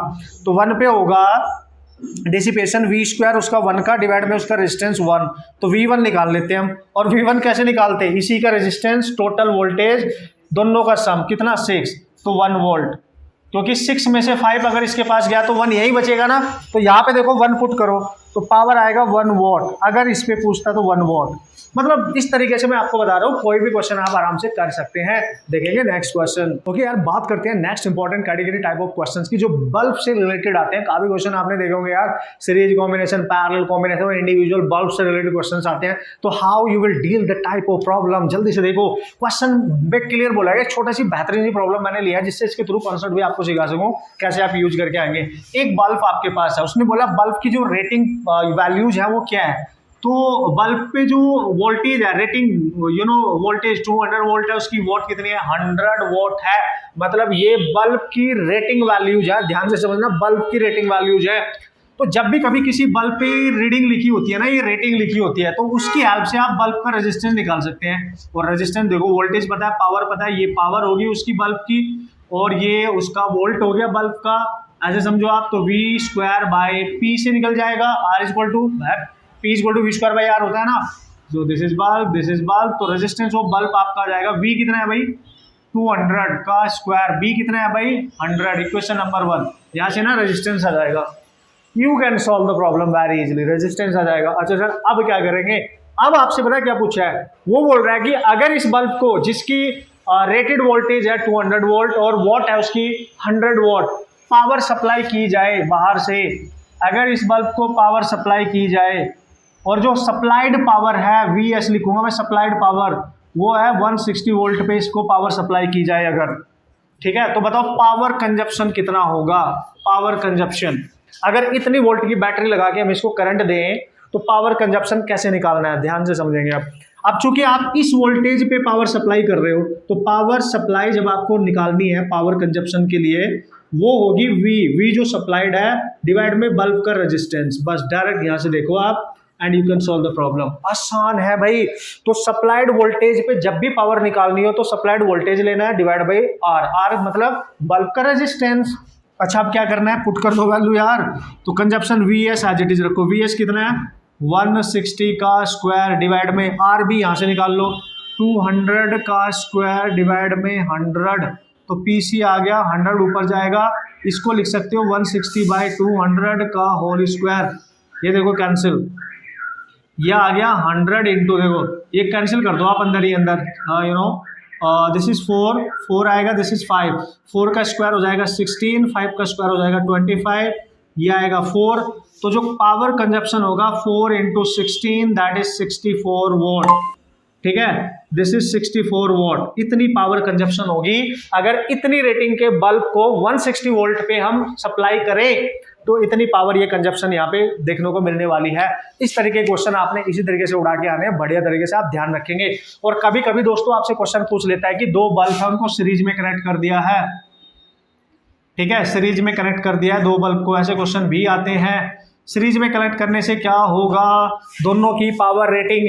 तो 1 पे होगा डिसिपेशन V², उसका 1 का डिवाइड में उसका रेजिस्टेंस 1, तो V1 निकाल लेते हैं हम। और V1 कैसे निकालते हैं, इसी का रेजिस्टेंस टोटल वोल्टेज दोनों का सम, कितना 6, तो 1 वोल्ट, क्योंकि 6 में से 5 अगर इसके पास गया तो 1 यही बचेगा ना, तो यहाँ पे देखो 1 पुट करो तो पावर आएगा 1 वॉट। अगर इस पे पूछता तो 1 वॉट। मतलब इस तरीके से मैं आपको बता रहा हूँ, कोई भी क्वेश्चन आप आराम से कर सकते हैं। देखेंगे नेक्स्ट क्वेश्चन। ओके यार, बात करते हैं next important category type of questions की, जो बल्ब से रिलेटेड आते हैं। काफी क्वेश्चन आपने देखे होंगे यार, सीरीज कॉम्बिनेशन, पैरेलल कॉम्बिनेशन और इंडिविजुअल बल्ब से रिलेटेड क्वेश्चन आते हैं। तो how you will deal the type of problem, जल्दी से देखो क्वेश्चन में क्लियर बोला है। छोटा सी बेहतरीन सी प्रॉब्लम मैंने लिया है, जिससे इसके थ्रू कॉन्सेप्ट भी आपको सिखा सकूं कैसे आप यूज करके आएंगे। एक बल्ब आपके पास है, उसने बोला बल्ब की जो रेटिंग वैल्यूज है वो क्या है, तो बल्ब पे जो वोल्टेज है, रेटिंग वोल्टेज 200 वोल्ट है, उसकी वॉट कितनी है, 100 वॉट है। मतलब ये बल्ब की रेटिंग वैल्यूज है, ध्यान से समझना, बल्ब की रेटिंग वैल्यूज है। तो जब भी कभी किसी बल्ब पे रीडिंग लिखी होती है ना, ये रेटिंग लिखी होती है, तो उसकी हेल्प से आप बल्ब का रेजिस्टेंस निकाल सकते हैं। और रेजिस्टेंस देखो, वोल्टेज पता है, पावर पता है, ये पावर होगी उसकी बल्ब की, और ये उसका वोल्ट हो गया बल्ब का। ऐसे समझो आप, तो V²/P से निकल जाएगा, P=V²/R होता है ना। तो this is bulb, this is bulb, तो रेजिस्टेंस ऑफ बल्ब आपका आ जाएगा V कितना है भाई, 200 का स्क्वायर, B कितना है भाई, 100। इक्वेशन नंबर 1, यहाँ से ना रेजिस्टेंस आ जाएगा। You can solve the problem very easily, resistance आ जाएगा। अच्छा सर, अब क्या करेंगे, अब आपसे पता क्या पूछा है, वो बोल रहा है कि अगर इस बल्ब को, जिसकी रेटेड वोल्टेज है 200 वोल्ट और वॉट है उसकी 100 वॉट, पावर सप्लाई की जाए बाहर से, अगर इस बल्ब को पावर सप्लाई की जाए और जो सप्लाइड पावर है, VS लिखूंगा मैं, सप्लाइड पावर वो है 160 वोल्ट पे इसको पावर सप्लाई की जाए अगर, ठीक है, तो बताओ पावर कंजप्शन कितना होगा। पावर कंजप्शन, अगर इतनी वोल्ट की बैटरी लगा के हम इसको करंट दें तो पावर कंजप्शन कैसे निकालना है, ध्यान से समझेंगे आप। अब चूंकि आप इस वोल्टेज पे पावर सप्लाई कर रहे हो, तो पावर सप्लाई जब आपको निकालनी है पावर कंजप्शन के लिए, वो होगी V जो सप्लाइड है डिवाइड में बल्ब का रेजिस्टेंस। बस डायरेक्ट यहां से देखो आप and you can solve the problem. आसान है भाई। तो सप्लाइड वोल्टेज पे जब भी पावर निकालनी हो तो सप्लाइड वोल्टेज लेना है डिवाइड बाई R मतलब बल्ब का रेजिस्टेंस। अच्छा, अब क्या करना है, पुट कर दो वैल्यू यार। तो consumption VS as it is रखो, VS कितना है 160 का स्क्वायर डिवाइड में R भी यहां से निकाल लो, 200 का स्क्वायर डिवाइड में 100, तो PC आ गया 100 ऊपर जाएगा, इसको लिख सकते हो 160/200 का होल स्क्वायर। ये देखो कैंसिल, यह आ गया 100 इंटू, देखो ये कैंसिल कर दो आप अंदर ही अंदर, दिस इज 4 आएगा, दिस इज 5, 4 का स्क्वायर हो जाएगा 16, 5 का स्क्वायर हो जाएगा 25, ये आएगा 4। तो जो पावर कंजप्शन होगा 4 × 16 दैट इज 64 वॉट, ठीक है, दिस इज 64 वॉट। इतनी पावर कंजप्शन होगी अगर इतनी रेटिंग के बल्ब को 160 वोल्ट पे हम सप्लाई करें, तो इतनी पावर ये कंजप्शन यहाँ पे देखने को मिलने वाली है। इस तरीके के क्वेश्चन आपने इसी तरीके से उड़ा के आने हैं, बढ़िया तरीके से आप ध्यान रखेंगे। और कभी कभी दोस्तों आपसे क्वेश्चन पूछ लेता है कि 2 बल्ब है, उनको सीरीज में कनेक्ट कर दिया है, ठीक है, सीरीज में कनेक्ट कर दिया है 2 बल्ब को, ऐसे क्वेश्चन भी आते हैं। सीरीज में कनेक्ट करने से क्या होगा, दोनों की power rating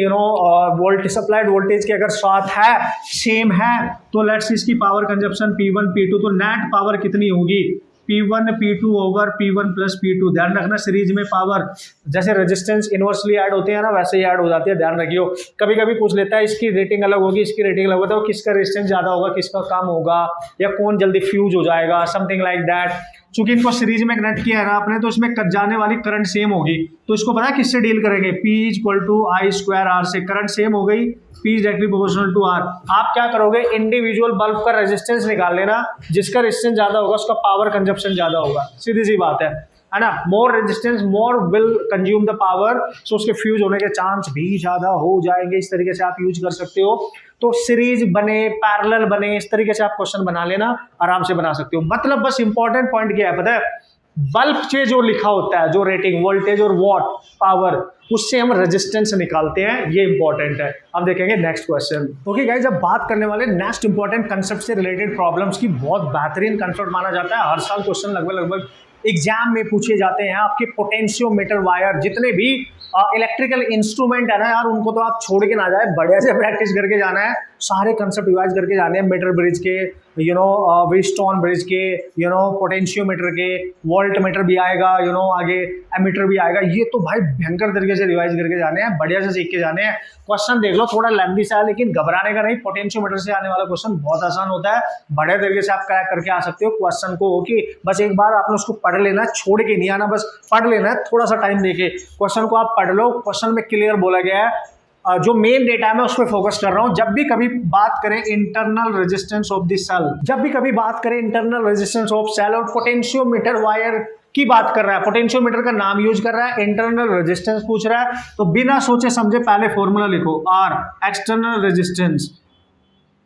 voltage supplied voltage की अगर साथ है सेम है तो लेट्स इसकी पावर कंजप्शन P1 P2, तो नेट पावर कितनी होगी P1 P2 over P1 plus P2। ध्यान रखना सीरीज में पावर जैसे रेजिस्टेंस इनवर्सली ऐड होते हैं ना वैसे ही ऐड हो जाती है, ध्यान रखियो। कभी कभी पूछ लेता है इसकी रेटिंग अलग होगी इसकी रेटिंग अलग होता है, किसका रेजिस्टेंस ज़्यादा होगा किसका कम होगा या कौन जल्दी फ्यूज हो जाएगा, समथिंग लाइक दैट। चूंकि इनको सीरीज में कनेक्ट किया है ना आपने तो इसमें जाने वाली करंट सेम होगी, तो इसको पता है किससे डील करेंगे, P equal to I square R से। करंट सेम हो गई, P directly proportional to R. आप क्या करोगे, इंडिविजुअल बल्ब का रेजिस्टेंस निकाल लेना, जिसका रेजिस्टेंस ज्यादा होगा उसका पावर कंजप्शन ज्यादा होगा, सीधी सी बात है ना। More resistance more will consume the power, so उसके फ्यूज होने के चांस भी ज्यादा हो जाएंगे। इस तरीके से आप यूज कर सकते हो। तो सीरीज बने पैरेलल बने इस तरीके से आप क्वेश्चन बना लेना, आराम से बना सकते हो। मतलब बस इंपॉर्टेंट पॉइंट क्या है पता है, बल्ब से जो लिखा होता है जो रेटिंग वोल्टेज और वॉट पावर उससे हम रेजिस्टेंस निकालते हैं, ये इंपॉर्टेंट है। अब देखेंगे नेक्स्ट क्वेश्चन। ओके गाइस, जब बात करने वाले नेक्स्ट इंपॉर्टेंट कंसेप्ट से रिलेटेड प्रॉब्लम्स की, बहुत बेहतरीन कंसेप्ट माना जाता है। हर साल क्वेश्चन लगभग एग्जाम में पूछे जाते हैं। आपके पोटेंशियोमीटर वायर जितने भी इलेक्ट्रिकल इंस्ट्रूमेंट है ना यार, उनको तो आप छोड़ के ना जाए, बढ़िया से प्रैक्टिस करके जाना है। सारे कंसेप्ट रिवाइज करके जाने हैं, मीटर ब्रिज के व्हीटस्टोन ब्रिज के पोटेंशियोमीटर के, वोल्ट मीटर भी आएगा आगे एमीटर भी आएगा। ये तो भाई भयंकर तरीके से रिवाइज करके जाने हैं, बढ़िया से सीख के जाने हैं। क्वेश्चन देख लो, थोड़ा लेंथी सा है लेकिन घबराने का नहीं। पोटेंशियोमीटर से आने वाला क्वेश्चन बहुत आसान होता है, बढ़िया तरीके से आप क्रैक करके आ सकते हो क्वेश्चन को। ओके, बस एक बार आपने उसको पढ़ लेना, छोड़ के नहीं आना, बस पढ़ लेना है थोड़ा सा टाइम देके। क्वेश्चन को आप पढ़ लो, क्वेश्चन में क्लियर बोला गया है। जो मेन डेटा है मैं उस पर फोकस कर रहा हूं। जब भी कभी बात करें internal resistance of the cell, जब भी कभी बात करें इंटरनल रेजिस्टेंस ऑफ सेल और पोटेंशियोमीटर वायर की बात कर रहा है, पोटेंशियोमीटर का नाम यूज कर रहा है, इंटरनल रेजिस्टेंस पूछ रहा है, तो बिना सोचे समझे पहले फॉर्मूला लिखो, आर एक्सटर्नल रेजिस्टेंस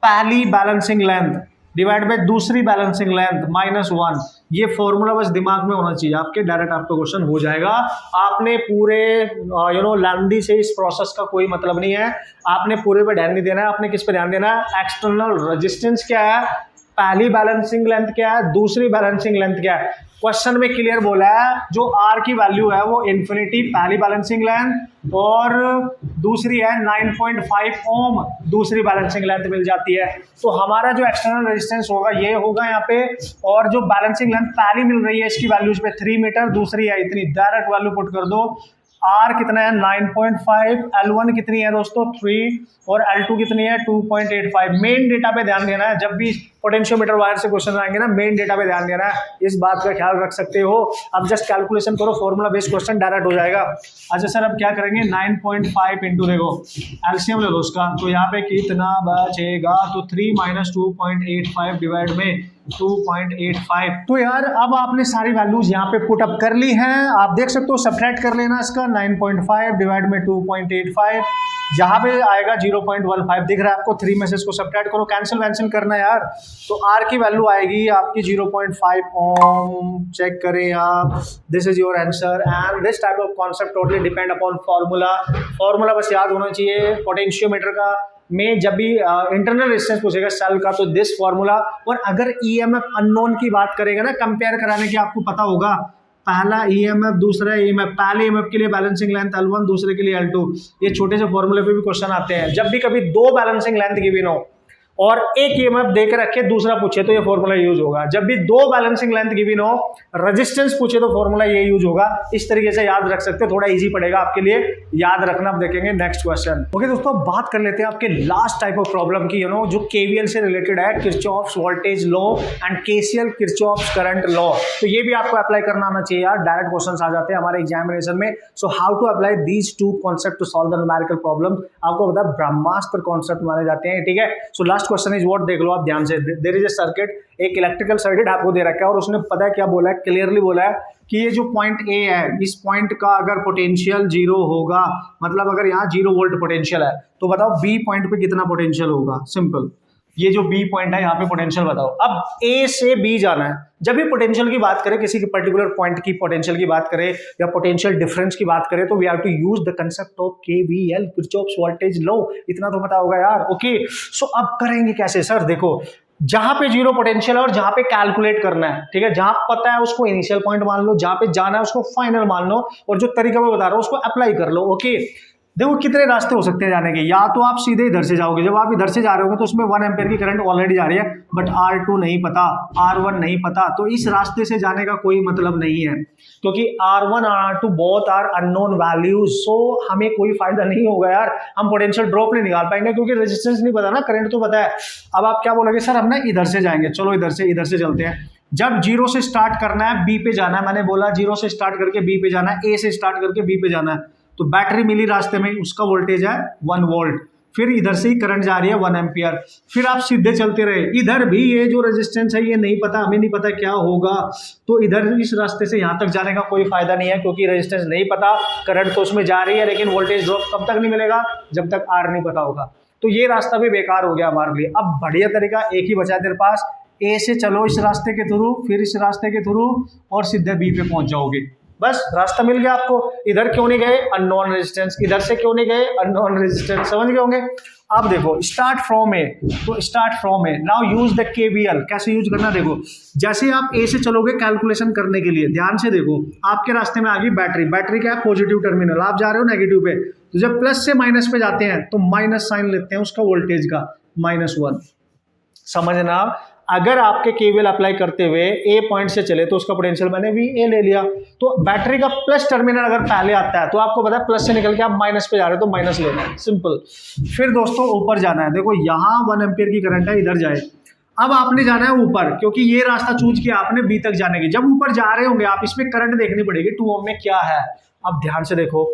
पहली बैलेंसिंग लेंथ डिवाइड बाय दूसरी बैलेंसिंग लेंथ -1। ये फॉर्मूला बस दिमाग में होना चाहिए आपके, डायरेक्ट आपका क्वेश्चन हो जाएगा। आपने पूरे लेंथी से इस प्रोसेस का कोई मतलब नहीं है, आपने पूरे पे ध्यान नहीं देना है। आपने किस पे ध्यान देना है, एक्सटर्नल रेजिस्टेंस क्या है, पहली बैलेंसिंग लेंथ क्या है, दूसरी बैलेंसिंग लेंथ क्या है। क्वेश्चन में क्लियर बोला है जो आर की वैल्यू है वो इन्फिनिटी पहली बैलेंसिंग लेंथ और दूसरी है 9.5 ओम दूसरी बैलेंसिंग लेंथ मिल जाती है। तो हमारा जो एक्सटर्नल रेजिस्टेंस होगा ये होगा यहाँ पे, और जो बैलेंसिंग लेंथ पहली मिल रही है इसकी वैल्यू इस पे 3 मीटर, दूसरी है इतनी, डायरेक्ट वैल्यू पुट कर दो। आर कितना है 9.5, L1 कितनी है दोस्तों 3 और L2 कितनी है 2.85। मेन डेटा पे ध्यान देना है, जब भी पोटेंशियोमीटर वायर से क्वेश्चन आएंगे ना मेन डेटा पे ध्यान देना है, इस बात का ख्याल रख सकते हो। अब जस्ट कैलकुलेशन करो, फॉर्मूला बेस्ड क्वेश्चन डायरेक्ट हो जाएगा। अच्छा सर अब क्या करेंगे, 9.5 इंटू देखो एलसीएम ले लो उसका, तो यहाँ पे कितना बचेगा, तो 3 - 2.85 डिवाइड में 2.85। तो यार अब आपने सारी वैल्यूज यहाँ पे पुट अप कर ली हैं, आप देख सकते हो, सब्ट्रैक्ट कर लेना इसका 9.5 डिवाइड में 2.85, जहाँ पे आएगा 0.15 दिख रहा है आपको, 3 में से इसको सब्ट्रैक्ट करो, कैंसिल करना है यार। तो आर की वैल्यू आएगी आपकी 0.5 ओम, चेक करें आप, this is your answer. And this type of concept totally depend upon formula बस याद होना चाहिए पोटेंशियोमीटर का। में जब भी इंटरनल रेजिस्टेंस पूछेगा सेल का तो दिस फॉर्मूला, और अगर ईएमएफ अननोन की बात करेगा ना, कंपेयर कराने की, आपको पता होगा पहला ईएमएफ दूसरा ईएमएफ, पहले ईएमएफ के लिए बैलेंसिंग लेंथ L1 दूसरे के लिए L2, ये छोटे से फॉर्मूले पे भी क्वेश्चन आते हैं। जब भी कभी दो बैलेंसिंग लेंथ गिवन हो और एक ईएमएफ देकर रखे दूसरा पूछे तो ये फॉर्मूला यूज होगा। जब भी दो बैलेंसिंग लेंथ गिवन हो रेजिस्टेंस पूछे तो फॉर्मूला ये यूज होगा। इस तरीके से याद रख सकते हो, थोड़ा इजी पड़ेगा आपके लिए याद रखना। अब देखेंगे नेक्स्ट क्वेश्चन। ओके दोस्तों, बात कर लेते हैं आपके लास्ट टाइप ऑफ प्रॉब्लम की, जो केवीएल से रिलेटेड है, Kirchhoff's voltage law and KCL Kirchhoff's current law. तो ये भी आपको अप्लाई करना आना चाहिए यार, डायरेक्ट क्वेश्चन आ जाते हैं हमारे एग्जामिनेशन में। So how to apply these two concept to solve the numerical problem, आपको पता है ब्रह्मास्त्र कॉन्सेप्ट माने जाते हैं, ठीक है। So last question is what, देख लो आप ध्यान से, देयर इज अ सर्किट, एक इलेक्ट्रिकल सर्किट आपको दे रखा है और उसने पता है क्या बोला है, क्लियरली बोला है कि ये जो पॉइंट ए है, इस पॉइंट का अगर पोटेंशियल 0 होगा, मतलब अगर यहाँ 0 वोल्ट पोटेंशियल है, तो बताओ बी पॉइंट पे कितना पोटेंशियल होगा। सिंपल, ये जो बी पॉइंट है यहाँ पे पोटेंशियल बताओ। अब ए से बी जाना है, जब भी पोटेंशियल की बात करें, किसी पर्टिकुलर पॉइंट की पोटेंशियल की बात करें या पोटेंशियल डिफरेंस की बात करें, तो we have to use the concept of KVL, Kirchhoff's voltage law. इतना तो पता होगा यार। ओके, सो अब करेंगे कैसे सर, देखो जहां पे जीरो पोटेंशियल है और जहां पे कैलकुलेट करना है, ठीक है, जहां पता है उसको इनिशियल पॉइंट मान लो, जहां पे जाना है उसको फाइनल मान लो, और जो तरीका मैं बता रहा हूं उसको अप्लाई कर लो। ओके, देखो कितने रास्ते हो सकते हैं जाने के। या तो आप सीधे इधर से जाओगे, जब आप इधर से जा रहे होगे तो उसमें 1 एम्पेयर की करंट ऑलरेडी जा रही है, बट R2 नहीं पता, R1 नहीं पता, तो इस रास्ते से जाने का कोई मतलब नहीं है, क्योंकि R1 और R2 both are unknown values. So हमें कोई फायदा नहीं होगा यार, हम पोटेंशियल ड्रॉप नहीं निकाल पाएंगे क्योंकि रेजिस्टेंस नहीं पता ना, करंट तो पता है। अब आप क्या बोलोगे, सर हम ना इधर से जाएंगे, चलो इधर से चलते हैं। जब जीरो से स्टार्ट करना है, बी पे जाना है, मैंने बोला जीरो से स्टार्ट करके बी पे जाना है, ए से स्टार्ट करके बी पे जाना है, तो बैटरी मिली रास्ते में, उसका वोल्टेज है 1 वोल्ट, फिर इधर से ही करंट जा रही है 1 एम्पियर, फिर आप सीधे चलते रहे। इधर भी ये जो रेजिस्टेंस है ये नहीं पता, हमें नहीं पता क्या होगा, तो इधर इस रास्ते से यहाँ तक जाने का कोई फायदा नहीं है, क्योंकि रेजिस्टेंस नहीं पता, करंट तो उसमें जा रही है, लेकिन वोल्टेज ड्रॉप कब तक नहीं मिलेगा, जब तक आर नहीं पता होगा। तो ये रास्ता भी बेकार हो गया हमारे लिए। अब बढ़िया तरीका एक ही बचा है तेरे पास, ए से चलो इस रास्ते के थ्रू, फिर इस रास्ते के थ्रू, और सीधे बी पे पहुंच जाओगे। बस रास्ता मिल गया आपको। इधर क्यों नहीं गए, अननोन रेजिस्टेंस, इधर से क्यों नहीं गए, अननोन रेजिस्टेंस, समझ गए होंगे। अब देखो स्टार्ट फ्रॉम ए, तो start from A, now use the KVL. कैसे यूज करना, देखो जैसे आप ए से चलोगे कैलकुलेशन करने के लिए, ध्यान से देखो, आपके रास्ते में आ गई बैटरी, बैटरी क्या है, पॉजिटिव टर्मिनल, आप जा रहे हो नेगेटिव पे, तो जब प्लस से माइनस पे जाते हैं तो माइनस साइन लेते हैं उसका वोल्टेज का, -1, समझना। अगर आपके केवीएल अप्लाई करते हुए ए पॉइंट से चले तो उसका पोटेंशियल मैंने VA ले लिया, तो बैटरी का प्लस टर्मिनल अगर पहले आता है तो आपको पता है प्लस से निकल के आप माइनस पे जा रहे हो तो माइनस लेना है, सिंपल। फिर दोस्तों ऊपर जाना है, देखो यहाँ 1 एम्पियर की करंट है, इधर जाए, अब आपने जाना है ऊपर, क्योंकि ये रास्ता चूज किया आपने बी तक जाने की। जब ऊपर जा रहे होंगे आप, इसमें करंट देखनी पड़ेगी 2 ओम में क्या है। अब ध्यान से देखो,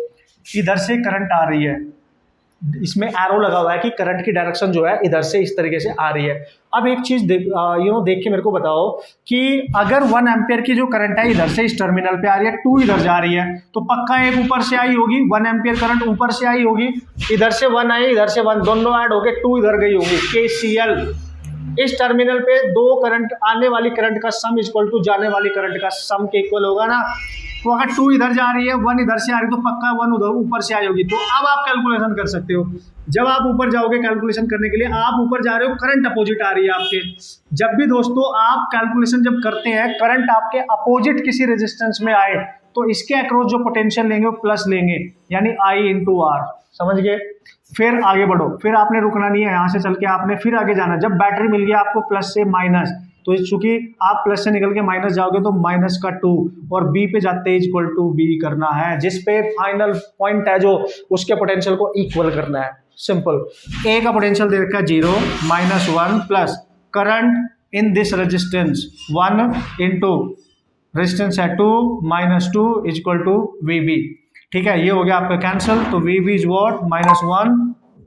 इधर से करंट आ रही है, इसमें एरो लगा हुआ है कि करंट की डायरेक्शन जो है इधर से इस तरीके से आ रही है। अब एक चीज देख के मेरे को बताओ कि अगर 1 एम्पियर की जो करंट है इधर से इस टर्मिनल पे आ रही है, 2 इधर जा रही है, तो पक्का एक ऊपर से आई होगी, 1 एम्पियर करंट ऊपर से आई होगी, इधर से 1 आई, इधर से 1, दोनों ऐड होके 2 इधर गई होगी। KCL, इस टर्मिनल पे दो करंट, आने वाली करंट का सम इक्वल टू जाने वाली करंट का सम के इक्वल होगा ना। तो अगर 2 इधर जा रही है, 1 इधर से आ रही है, तो पक्का 1 उधर ऊपर से आई होगी। तो अब आप कैलकुलेशन कर सकते हो, जब आप ऊपर जाओगे कैलकुलेशन करने के लिए, आप ऊपर जा रहे हो, करंट अपोजिट आ रही है आपके। जब भी दोस्तों आप कैलकुलेशन जब करते हैं, करंट आपके अपोजिट किसी रेजिस्टेंस में आए, तो इसके अक्रॉस जो पोटेंशियल लेंगे वो प्लस लेंगे, यानी I × R, समझ गए। फिर आगे बढ़ो, फिर आपने रुकना नहीं है, यहाँ से चल के आपने फिर आगे जाना। जब बैटरी मिल गया आपको प्लस से माइनस, तो चूंकि आप प्लस से निकल के माइनस जाओगे तो -2, और बी पे जाते ही इक्वल टू बी करना है, जिस पे फाइनल पॉइंट है जो उसके पोटेंशियल को इक्वल करना है, सिंपल। ए का पोटेंशियल दे रखा है 0, -1 plus current in this resistance 1 into resistance है 2 -2 इक्वल टू VB। ठीक है, ये हो गया आपका कैंसिल, तो VB is what, -1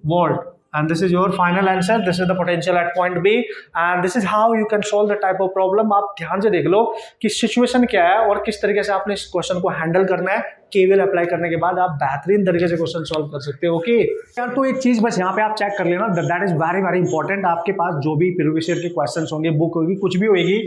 volt, and this is your final answer. This is the potential at point B and this is how you can solve the type of problem. आप ध्यान से देख लो कि सिचुएशन क्या है और किस तरीके से आपने इस क्वेश्चन को हैंडल करना है। केवीएल अप्लाई करने के बाद आप बेहतरीन तरीके से क्वेश्चन सॉल्व कर सकते हो। ओके यार, तो एक चीज बस यहाँ पे आप चेक कर लेना, that is very very important. आपके पास जो भी प्रीवियस ईयर के क्वेश्चन होंगे, बुक होगी, कुछ भी होगी,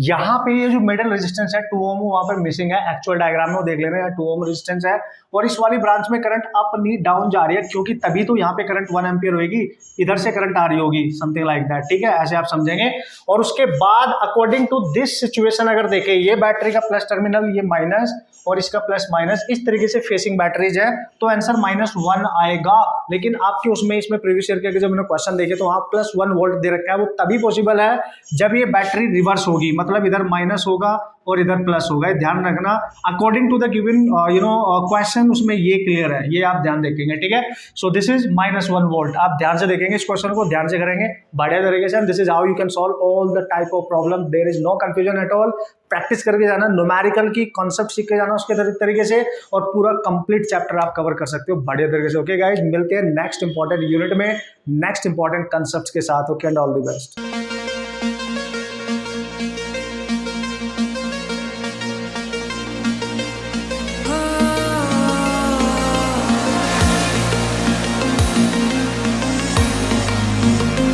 यहाँ पे ये जो मिडल रेजिस्टेंस है 2 ओम वहां पर मिसिंग है। एक्चुअल डायग्राम में देख लेना, 2 ओम रेजिस्टेंस है और इस वाली ब्रांच में करंट अप नहीं डाउन जा रही है, क्योंकि तभी तो यहाँ पे करंट 1 एम्पियर होगी, इधर से करंट आ रही होगी, समथिंग लाइक दैट। ठीक है, ऐसे आप समझेंगे। और उसके बाद अकॉर्डिंग टू दिस सिचुएशन अगर देखें, ये बैटरी का प्लस टर्मिनल, ये माइनस और इसका प्लस माइनस, इस तरीके से फेसिंग बैटरीज है, तो आंसर -1 आएगा। लेकिन आपके उसमें इसमें प्रीवियस ईयर के जब मैंने क्वेश्चन देखे तो वहाँ +1 वोल्ट दे रखा है, वो तभी पॉसिबल है जब ये बैटरी रिवर्स होगी, मतलब इधर माइनस होगा और इधर प्लस होगा। ध्यान रखना, according to the given question उसमें ये क्लियर है, ये आप ध्यान देखेंगे। ठीक है, सो दिस इज -1 वोल्ट। आप ध्यान से देखेंगे इस क्वेश्चन को, ध्यान से करेंगे बढ़िया तरीके से। This is how you can solve all the type of problem, there is no confusion at all. Practice करके जाना, न्यूमेरिकल की कॉन्सेप्ट सीख के जाना उसके तरीके से, और पूरा कंप्लीट चैप्टर आप कवर कर सकते हो बढ़िया तरीके से। ओके गाइज, मिलते हैं नेक्स्ट इंपॉर्टेंट यूनिट में नेक्स्ट इंपॉर्टेंट कंसेप्ट के साथ। Okay and all the best.